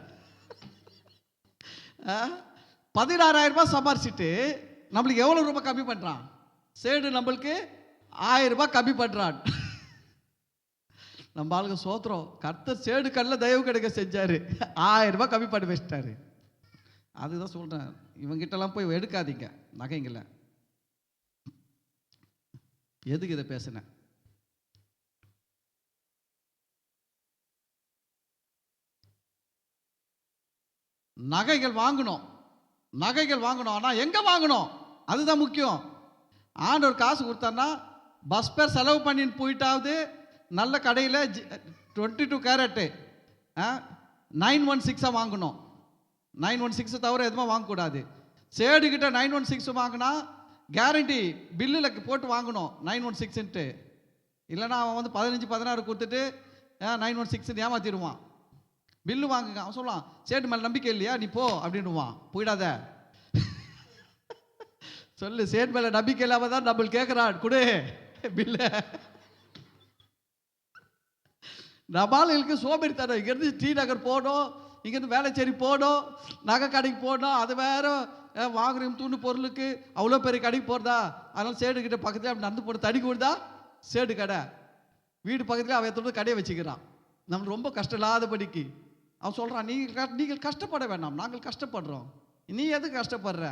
16000 ரூபாய் சம்பாரிச்சிட்டு நம்மளுக்கு எவ்வளோ ரூபாய் கம்மி பண்ணுறான்? நம்மளுக்கு 1000 ரூபாய் கம்மி பண்ணுறான். நம்ம ஆளுங்க சோத்திரம், கர்த்தர் கல்ல தயவு கிடைக்க செஞ்சாரு, 1000 ரூபாய் கம்மி பண்ணி வச்சிட்டாரு. அதுதான் சொல்றேன், இவங்கிட்டலாம் போய் எடுக்காதீங்க நகைங்கள. எதுக்கு இதை பேசினேன்? நகைகள் வாங்கணும், ஆனா எங்க வாங்கணும் அதுதான் முக்கியம். ஆண்டவர் காசு கொடுத்தாருன்னா பஸ் பேர் செலவு பண்ணின்னு போயிட்டாவது நல்ல கடையில் 22 கேரட்டு 916 வாங்கணும். 916 தவிர எதுவுமே வாங்கக்கூடாது. சேடுகிட்ட 916 வாங்கினா கேரண்டி பில்லில் போட்டு வாங்கணும் 916. இல்லைன்னா அவன் வந்து 15-16 கொடுத்துட்டு 916 ஏமாத்திடுவான். பில்லு வாங்குங்க. அவன் சொல்லலாம், சேட்டு மேலே நம்பிக்கை இல்லையா, நீ போ அப்படின்னுவான். போயிடாத சொல்லு, சேட்டு மேலே நம்பிக்கை இல்லாம தான் நம்மளுக்கு கேட்குறான், கொடு பில்லு. நபாலுக்கு சோம்பேறித்தனம். இங்கேருந்து ஸ்ரீநகர் போகணும், இங்கேருந்து வேளச்சேரி போகணும், நகை கடைக்கு போகணும், அது வேற வாங்குறோம் தூண்டு பொருளுக்கு அவ்வளோ பெரிய கடைக்கு போகிறதா. அதனால சேடுக்கிட்ட பக்கத்தில் அப்படி நடந்து போட்டு தடி கொடுதா சேடு கடை. வீடு பக்கத்தில் அவன் எத்தோட கடையை வச்சுக்கிறான். நம்மளுக்கு ரொம்ப கஷ்டம் இல்லாதபடிக்கு அவன் சொல்கிறான், நீங்கள் கஷ்டப்பட வேண்டாம், நாங்கள் கஷ்டப்படுறோம், நீ எதுக்கு கஷ்டப்படுற?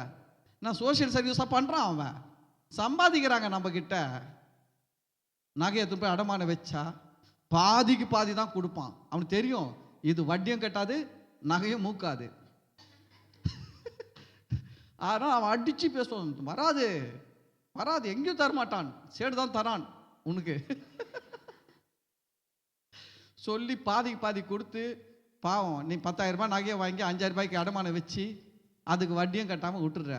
நான் சோசியல் சர்வீஸாக பண்ணுறான். அவன் சம்பாதிக்கிறாங்க நம்மக்கிட்ட. நகையை போய் அடமானம் வச்சா பாதிக்கு பாதி தான் கொடுப்பான். அவனுக்கு தெரியும் இது வட்டியும் கட்டாது நகையும் மூக்காது. ஆனால் அவன் அடிச்சு பேசுவான், வராது எங்கேயும் தரமாட்டான், சேடு தான் தரான் உனக்கு சொல்லி பாதிக்கு பாதி கொடுத்து. பாவம், நீ 10,000 ரூபாய் நகையை வாங்கி 5000 ரூபாய்க்கு அடமானம் வச்சு அதுக்கு வட்டியும் கட்டாமல் விட்டுடுற.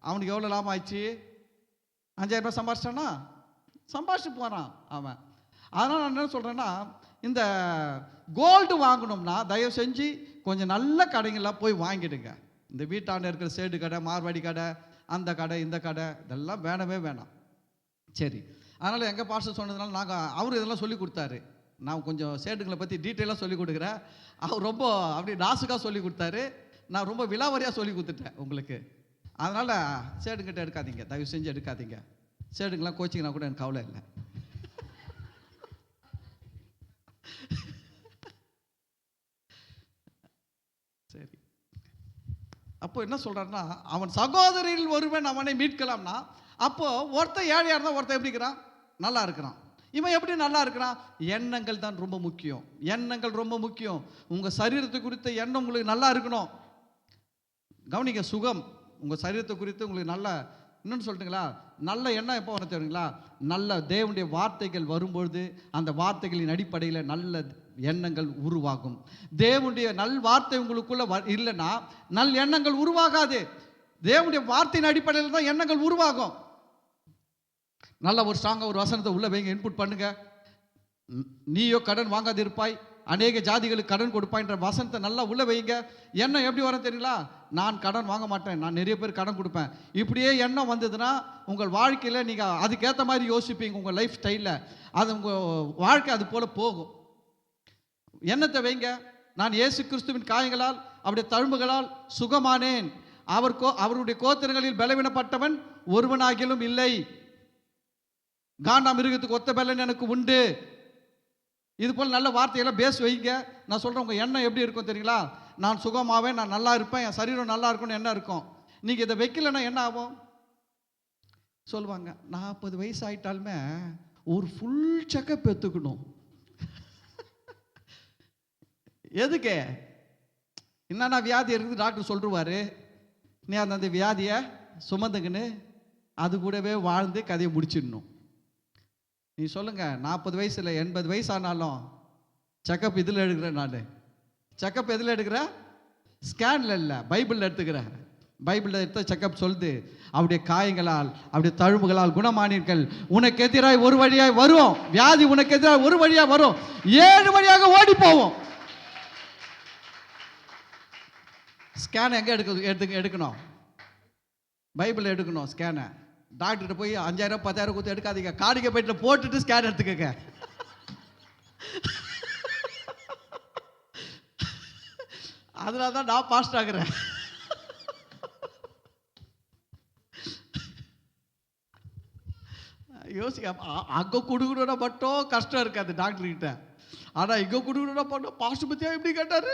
அவனுக்கு எவ்வளோ லாபம் ஆயிடுச்சு? 5000 ரூபாய் சம்பாரிச்சிட்டானா, சம்பாரிச்சு போகிறான் அவன். அதனால் நான் என்ன சொல்கிறேன்னா, இந்த கோல்டு வாங்கணும்னா தயவு செஞ்சு கொஞ்சம் நல்ல கடைங்களாக போய் வாங்கிடுங்க. இந்த வீட்டாண்ட இருக்கிற சேடு கடை, மார்வாடி கடை, அந்த கடை, இந்த கடை, இதெல்லாம் வேணவே வேணாம். சரி, அதனால் எங்கள் பாஸ்டர் சொன்னதுனால அவர் இதெல்லாம் சொல்லி கொடுத்தாரு. நான் கொஞ்சம் சேடுங்களை பற்றி டீட்டெயிலாக சொல்லி கொடுக்குறேன். அவர் ரொம்ப அப்படி நாசுக்காக சொல்லி கொடுத்தாரு, நான் ரொம்ப விலாவரியாக சொல்லி கொடுத்துட்டேன் உங்களுக்கு. அதனால் சேடுங்கிட்ட எடுக்காதீங்க, தயவு செஞ்சு எடுக்காதீங்க. சேடுங்கெல்லாம் கோச்சிங்கன்னா கூட எனக்கு கவலை இல்லை. சரி, அப்போ என்ன சொல்றாருன்னா, அவன் சகோதரில் ஒருவன் அவனை மீட்கலாம்னா, அப்போ ஒருத்தன் ஏழையா இருந்தா ஒருத்தன் எப்படி இருக்கிறான்? நல்லா இருக்கிறான். இவன் எப்படி நல்லா இருக்கிறான்? எண்ணங்கள் தான் ரொம்ப முக்கியம். எண்ணங்கள் ரொம்ப முக்கியம். உங்க சரீரத்தை குறித்த எண்ணம் உங்களுக்கு நல்லா இருக்கணும். கவனிக்க, சுகம் உங்க சரீரத்தை குறித்து உங்களுக்கு நல்ல, இன்னொன்னு சொல்லட்டுங்களா, நல்ல எண்ணம் எப்போ வர தெரியுங்களா? நல்ல தேவனுடைய வார்த்தைகள் வரும்பொழுது அந்த வார்த்தைகளின் அடிப்படையில் நல்ல எண்ணங்கள் உருவாகும். தேவனுடைய நல் வார்த்தை உங்களுக்குள்ள இல்லைன்னா நல் எண்ணங்கள் உருவாகாது. தேவனுடைய வார்த்தையின் அடிப்படையில் தான் எண்ணங்கள் உருவாகும். நல்ல ஒரு ஸ்ட்ராங்காக ஒரு வசனத்தை உள்ள வைங்க, இன்புட் பண்ணுங்க. நீயோ கடன் வாங்காதிருப்பாய், அநேக ஜாதிகளுக்கு கடன் கொடுப்பாய்ன்ற வசனத்தை நல்லா உள்ள வைங்க. எண்ணம் எப்படி வரும் தெரியுங்களா? நான் கடன் வாங்க மாட்டேன், நான் நிறைய பேர் கடன் கொடுப்பேன். இப்படியே எண்ணம் வந்ததுன்னா உங்கள் வாழ்க்கையில் நீங்கள் அதுக்கேற்ற மாதிரி யோசிப்பீங்க. உங்கள் லைஃப் ஸ்டைலில் அது உங்கள் வாழ்க்கை அது போல் போகும். எண்ணத்தை வைங்க. நான் இயேசு கிறிஸ்துவின் காயங்களால் அவருடைய தழும்புகளால் சுகமானேன். அவருடைய கோத்திரங்களில் பலவீனப்பட்டவன் ஒருவனாகிலும் இல்லை. காண்டா மிருகத்துக்கு ஒத்த பலன் எனக்கு உண்டு. இது போல் நல்ல வார்த்தையெல்லாம் பேச வைங்க. நான் சொல்கிறேன், உங்கள் எண்ணம் எப்படி இருக்கும் தெரியுங்களா? நான் சுகமாவேன், நான் நல்லா இருப்பேன், என் சரீரம் நல்லா இருக்கும்னு என்ன இருக்கும். நீங்கள் இதை வைக்கலைன்னா என்ன ஆகும்? சொல்லுவாங்க, 40 வயசு ஆகிட்டாலுமே ஒரு ஃபுல் செக்கப் எடுத்துக்கணும். எதுக்கு? என்னன்னா வியாதி இருக்குது டாக்டர் சொல்லிடுவார். நீ அந்த வியாதியை சுமந்துக்குன்னு அது கூடவே வாழ்ந்து கதையை முடிச்சிடணும். நீ சொல்லுங்க, 40 வயசுல 80 வயசு ஆனாலும் செக்கப் இதில் எடுக்கிறேன். நான் செக்கப் எதில் எடுக்கிறேன்? ஸ்கேனில் இல்லை, பைபிளில் எடுத்துக்கிறேன். பைபிளில் எடுத்த செக்கப் சொல்லுது, அவருடைய காயங்களால் அவருடைய தழும்புகளால் குணமானீர்கள். உனக்கு எதிராக ஒரு வழியாய் வரும் வியாதி, உனக்கு எதிராக ஒரு வழியாக வரும், 7 வழியாக ஓடி போவோம். ஸ்கேன் எங்கே எடுக்கணும்? பைபிளில் எடுக்கணும் ஸ்கேனை. டாக்டர்கிட்ட போய் 5000 10,000 கொடுத்து எடுக்காதீங்க. காடிக்கை போயிட்டு போட்டுட்டு ஸ்கேன் எடுத்துக்கங்க. அதனால தான் நான் பாஸ்ட் ஆகுறேன். யோசிக்க, அங்கே கொடுக்கணும்னா மட்டும் கஷ்டம் இருக்காது டாக்டர் கிட்ட. ஆனால் இங்கே கொடுக்கணும்னா மட்டும் பாஸ்ட் பற்றியா எப்படி கேட்டாரு?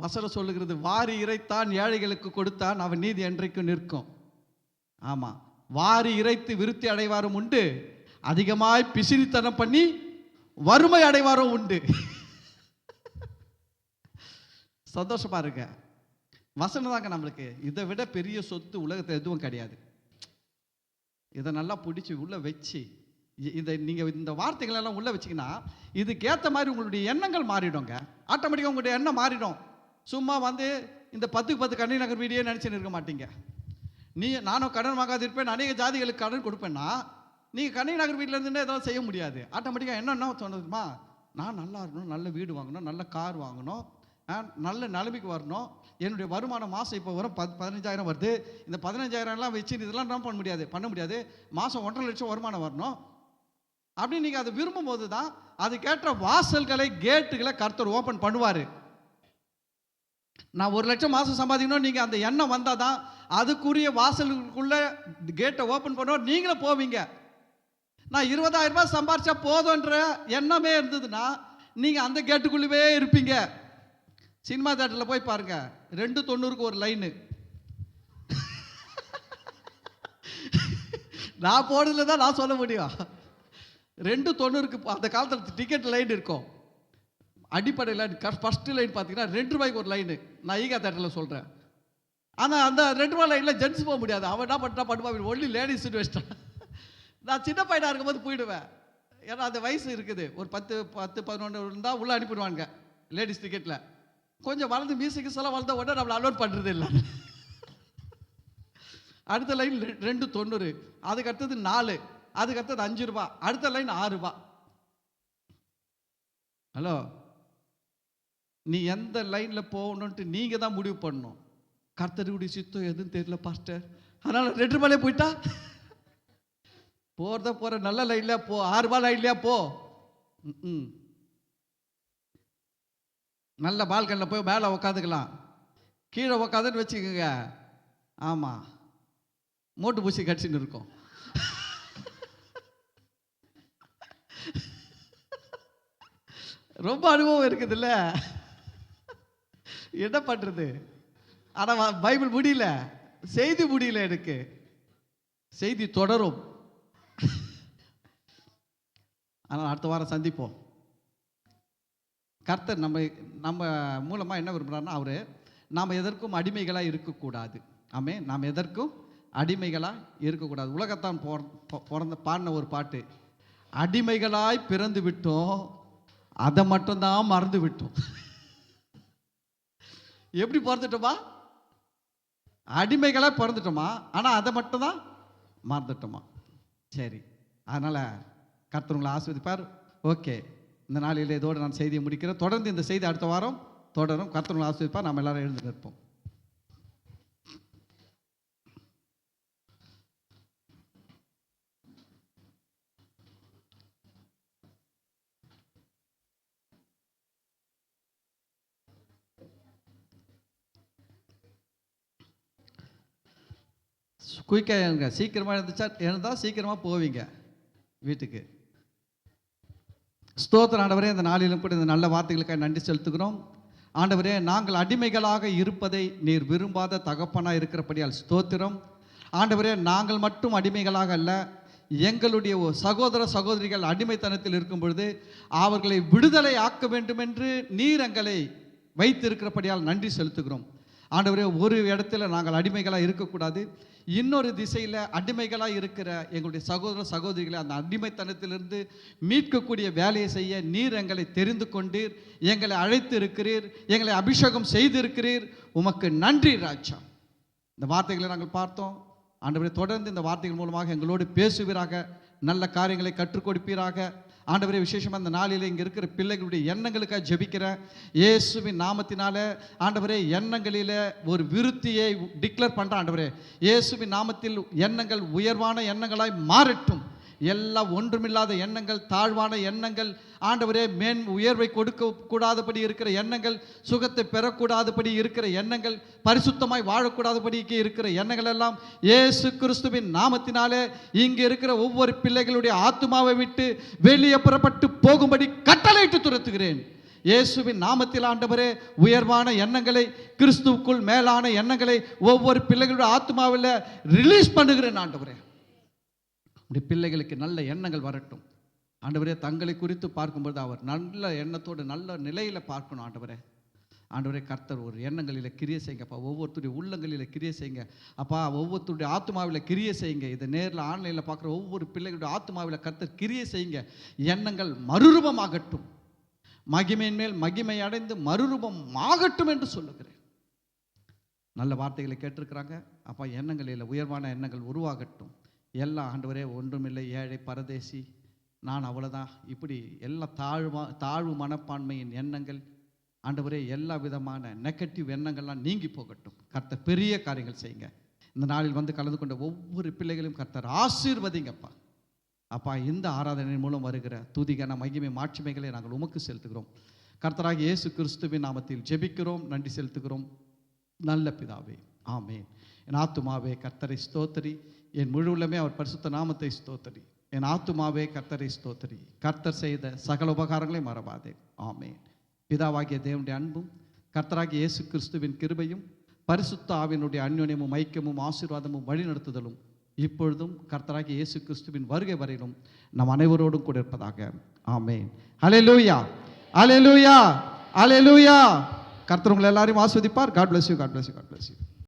வசனம் சொல்லுகிறது, வாரி இறைத்தான் ஏழைகளுக்கு கொடுத்தான், அவன் நீதி என்றைக்கும் நிற்கும். ஆமாம், வாரி இறைத்து விருத்தி அடைவாரும் உண்டு, அதிகமாய் பிசிறித்தனம் பண்ணி வறுமை அடைவாரும் உண்டு. சந்தோஷமா இருக்க வசனம் தாங்க நம்மளுக்கு. இதை விட பெரிய சொத்து உலகத்தில் எதுவும் கிடையாது. இதை நல்லா பிடிச்சி உள்ள வச்சு நீங்கள் இந்த வார்த்தைகள் எல்லாம் உள்ள வச்சிங்கன்னா இதுக்கேற்ற மாதிரி உங்களுடைய எண்ணங்கள் மாறிடுங்க. ஆட்டோமேட்டிக்காக உங்களுடைய எண்ணம் மாறிடும். சும்மா வந்து இந்த 10க்கு 10 கண்ணி நகர் வீடியோ நினச்சின்னு இருக்க மாட்டீங்க. நானும் கடன் வாங்காதிருப்பேன், அநேக ஜாதிகளுக்கு கடன் கொடுப்பேன்னா நீங்கள் கண்ணி நகர் வீட்டில் இருந்துட்டு எதாவது செய்ய முடியாது. ஆட்டோமேட்டிக்காக என்ன தோணுதுமா, நான் நல்லா இருக்கணும், நல்ல வீடு வாங்கணும், நல்ல கார் வாங்கணும், நல்ல நிலைமைக்கு வரணும், என்னுடைய வருமானம் மாதம் இப்போ வரும் 15,000 வருது, இந்த 15,000 வச்சு இதெல்லாம் என்ன பண்ண முடியாது, மாதம் 1.5 லட்சம் வருமானம் வரணும் அப்படின்னு நீங்கள் அதை விரும்பும் போது தான் அதுக்கேற்ற வாசல்களை கேட்டுகளை கர்த்தர் ஓப்பன் பண்ணுவார். நான் 1 லட்சம் மாதம் சம்பாதிக்கணும், நீங்கள் அந்த எண்ணம் வந்தால் தான் அதுக்குரிய வாசலுக்குள்ள கேட்டை ஓப்பன் பண்ணுவோம், நீங்களும் போவீங்க. நான் 20,000 ரூபாய் சம்பாரிச்சா போதுன்ற எண்ணமே இருந்ததுன்னா நீங்கள் அந்த கேட்டுக்குள்ளவே இருப்பீங்க. சினிமா தேட்டரில் போய் பாருங்க, 2.90க்கு ஒரு லைனு. நான் போனதில் தான் நான் சொல்ல முடியும். 2.90க்கு அந்த காலத்தில் டிக்கெட் லைன் இருக்கும். அடிப்படை லைன் ஃபர்ஸ்ட் லைன் பார்த்தீங்கன்னா 2 ரூபாய்க்கு ஒரு லைனு. நான் ஈகா தேட்டரில் சொல்கிறேன். ஆனால் அந்த 2 ரூபாய் லைனில் ஜென்ஸ் போக முடியாது. அவன் என்ன பண்ணுவான், ஒன்லி லேடிஸ்ன்னு வச்சிட்டான். நான் சின்ன பையனாக இருக்கும்போது போயிடுவேன். ஏன்னா அந்த வயசு இருக்குது. ஒரு 10-11 இருந்தால் உள்ளே அனுப்பிடுவாங்க லேடிஸ் டிக்கெட்டில். கொஞ்சம் வளர்ந்து மியூசிக்கு சொல்ல வளர்ந்த உடனே நம்மளை அலோட் பண்ணுறது இல்லை. அடுத்த லைன் 2.90, அதுக்கு அடுத்தது 4, அதுக்கு அடுத்தது 5 ரூபா, அடுத்த லைன் 6 ரூபா. ஹலோ, நீ எந்த லைனில் போகணுன்ட்டு நீங்கள் தான் முடிவு பண்ணணும். கர்த்தருடைய சித்தம் எதுன்னு தெரியல பாஸ்டர், அதனால் 2 ரூபாயிலே போயிட்டா போகிற நல்ல லைன்லையா போ, 6 ரூபாய் லைன்லையா போ. நல்ல பால்கனில் போய் மேலே உக்காந்துக்கலாம், கீழே உக்காதுன்னு வச்சுக்கோங்க. ஆமாம், மோட்டு பூசி கடிச்சின்னு இருக்கும். ரொம்ப அனுபவம் இருக்குதுல்ல, என்ன பண்ணுறது. ஆனால் பைபிள் முடியல, செய்தி முடியல, எனக்கு செய்தி தொடரும். ஆனால் அடுத்த வாரம் சந்திப்போம். கர்த்தர் நம்ம மூலமாக என்ன விரும்புகிறாருன்னா, அவர் நாம் எதற்கும் அடிமைகளாக இருக்கக்கூடாது. ஆமே, நாம் எதற்கும் அடிமைகளாக இருக்கக்கூடாது. உலகத்தான் பாடின ஒரு பாட்டு, அடிமைகளாய் பிறந்து விட்டோம், அதை மட்டும்தான் மறந்து விட்டோம். எப்படி பிறந்துட்டோமா? அடிமைகளாக பிறந்துட்டோமா, ஆனால் அதை மட்டும்தான் மறந்துட்டோமா? சரி, அதனால் கர்த்தர் உங்களை ஆசீர்வதிப்பார். ஓகே, இந்த நாளில் இதோடு நான் செய்தியை முடிக்கிறேன். தொடர்ந்து இந்த செய்தி அடுத்த வாரம் தொடரும். கர்த்தர் உங்களை ஆசீர்வதிப்பார். நாம் எல்லாரும் எழுந்து நிற்போம். குயிக்காக எழுங்க. சீக்கிரமாக எழுந்தால் சீக்கிரமாக போவீங்க வீட்டுக்கு. ஸ்தோத்திரம் ஆண்டவரே, இந்த நாளிலும் கூட இந்த நல்ல வார்த்தைகளுக்காக நன்றி செலுத்துகிறோம். ஆண்டவரே, நாங்கள் அடிமைகளாக இருப்பதை நீர் விரும்பாத தகப்பனாக இருக்கிறபடியால் ஸ்தோத்திரம். ஆண்டவரே, நாங்கள் மட்டும் அடிமைகளாக அல்ல, எங்களுடைய சகோதர சகோதரிகள் அடிமைத்தனத்தில் இருக்கும் பொழுது அவர்களை விடுதலை ஆக்க வேண்டும் என்று நீர் எங்களை வைத்திருக்கிறபடியால் நன்றி செலுத்துகிறோம். ஆண்டவரே, ஒரு இடத்துல நாங்கள் அடிமைகளாக இருக்கக்கூடாது, இன்னொரு திசையில் அடிமைகளாக இருக்கிற எங்களுடைய சகோதர சகோதரிகளை அந்த அடிமைத்தனத்திலிருந்து மீட்கக்கூடிய வேலையை செய்ய நீர் எங்களை தெரிந்து கொண்டீர், எங்களை அழைத்து இருக்கிறீர், எங்களை அபிஷேகம் செய்திருக்கிறீர். உமக்கு நன்றி ராஜா. இந்த வார்த்தைகளை நாங்கள் பார்த்தோம். ஆண்டவரே, தொடர்ந்து இந்த வார்த்தைகள் மூலமாக எங்களோடு பேசுவீராக, நல்ல காரியங்களை கற்றுக் கொடுப்பீராக. ஆண்டவரே, விசேஷமாக இந்த நாளில் இங்கே இருக்கிற பிள்ளைகளுடைய எண்ணங்களுக்காக ஜெபிக்கிறேன் இயேசுவின் நாமத்தினால. ஆண்டவரே, எண்ணங்களில் ஒரு விருத்தியை டிக்ளேர் பண்ணுறேன். ஆண்டவரே, இயேசுவின் நாமத்தில் எண்ணங்கள் உயர்வான எண்ணங்களாய் மாறட்டும். எல்லாம் ஒன்றுமில்லாத எண்ணங்கள், தாழ்வான எண்ணங்கள், ஆண்டவரே, உயர்வை கொடுக்க கூடாதபடி இருக்கிற எண்ணங்கள், சுகத்தை பெறக்கூடாதபடி இருக்கிற எண்ணங்கள், பரிசுத்தமாய் வாழக்கூடாதபடிக்கு இருக்கிற எண்ணங்கள் எல்லாம் இயேசு கிறிஸ்துவின் நாமத்தினாலே இங்கே இருக்கிற ஒவ்வொரு பிள்ளைகளுடைய ஆத்துமாவை விட்டு வெளியே புறப்பட்டு போகும்படி கட்டளையிட்டு துரத்துகிறேன் இயேசுவின் நாமத்தில். ஆண்டவரே, உயர்வான எண்ணங்களை, கிறிஸ்துவுக்குள் மேலான எண்ணங்களை ஒவ்வொரு பிள்ளைகளுடைய ஆத்துமாவில் ரிலீஸ் பண்ணுகிறேன். ஆண்டவரே, உடைய பிள்ளைகளுக்கு நல்ல எண்ணங்கள் வரட்டும். ஆண்டவரே, தங்களை குறித்து பார்க்கும்போது அவர் நல்ல எண்ணத்தோடு நல்ல நிலையில் பார்க்கணும். ஆண்டவரே, ஆண்டவரே, கர்த்தர் ஒரு எண்ணங்களில் கிரியை செய்யுங்கப்பா. ஒவ்வொருத்தருடைய உள்ளங்களில் கிரியை செய்யுங்க அப்பா. ஒவ்வொருத்தருடைய ஆத்மாவில் கிரியை செய்யுங்க. இதை நேரில் ஆன்லைனில் பார்க்குற ஒவ்வொரு பிள்ளைகளுடைய ஆத்மாவில் கர்த்தர் கிரியை செய்யுங்க. எண்ணங்கள் மறுரூபமாகட்டும், மகிமையின் மேல் மகிமை அடைந்து மறுரூபமாகட்டும் என்று சொல்லுகிறேன். நல்ல வார்த்தைகளை கேட்டிருக்கிறாங்க அப்பா. எண்ணங்களில் உயர்வான எண்ணங்கள் உருவாகட்டும். எல்லாம் ஆண்டவரே, ஒன்றுமில்லை, ஏழை, பரதேசி, நான் அவ்வளோதான், இப்படி எல்லா தாழ்வு மனப்பான்மையின் எண்ணங்கள் ஆண்டவரே, எல்லா விதமான நெகட்டிவ் எண்ணங்கள்லாம் நீங்கி போகட்டும். கர்த்தர் பெரிய காரியங்கள் செய்யுங்க. இந்த நாளில் வந்து கலந்து கொண்ட ஒவ்வொரு பிள்ளைகளையும் கர்த்தர் ஆசீர்வதிங்கப்பா. அப்பா, இந்த ஆராதனை மூலம் வருகிற துதிக்கான மகிமை மாட்சிமைகளை நாங்கள் உமக்கு செலுத்துகிறோம். கர்த்தராக இயேசு கிறிஸ்துவின் நாமத்தில் ஜெபிக்கிறோம், நன்றி செலுத்துகிறோம் நல்ல பிதாவே, ஆமேன். என் ஆத்துமாவே கர்த்தரை ஸ்தோத்திரி, என் முழு உள்ளமே அவர் பரிசுத்த நாமத்தை ஸ்தோத்திரி. என் ஆத்துமாவே கர்த்தரை ஸ்தோத்திரி, கர்த்தர் செய்த சகல உபகாரங்களை மறவாதே, ஆமேன். பிதாவாகிய தேவனுடைய அன்பும் கர்த்தராகிய இயேசு கிறிஸ்துவின் கிருபையும் பரிசுத்த ஆவியினுடைய அந்யோன்யமும் ஐக்கியமும் ஆசீர்வாதமும் வழிநடத்துதலும் இப்பொழுதும் கர்த்தராகிய இயேசு கிறிஸ்துவின் வருகை வரையிலும் நம் அனைவரோடும் கூட இருப்பதாக, ஆமேன். அல்லேலூயா, அல்லேலூயா, அல்லேலூயா. கர்த்தர் உங்களை எல்லாரையும் ஆசீர்வதிப்பார். God bless you, God bless you, God bless you.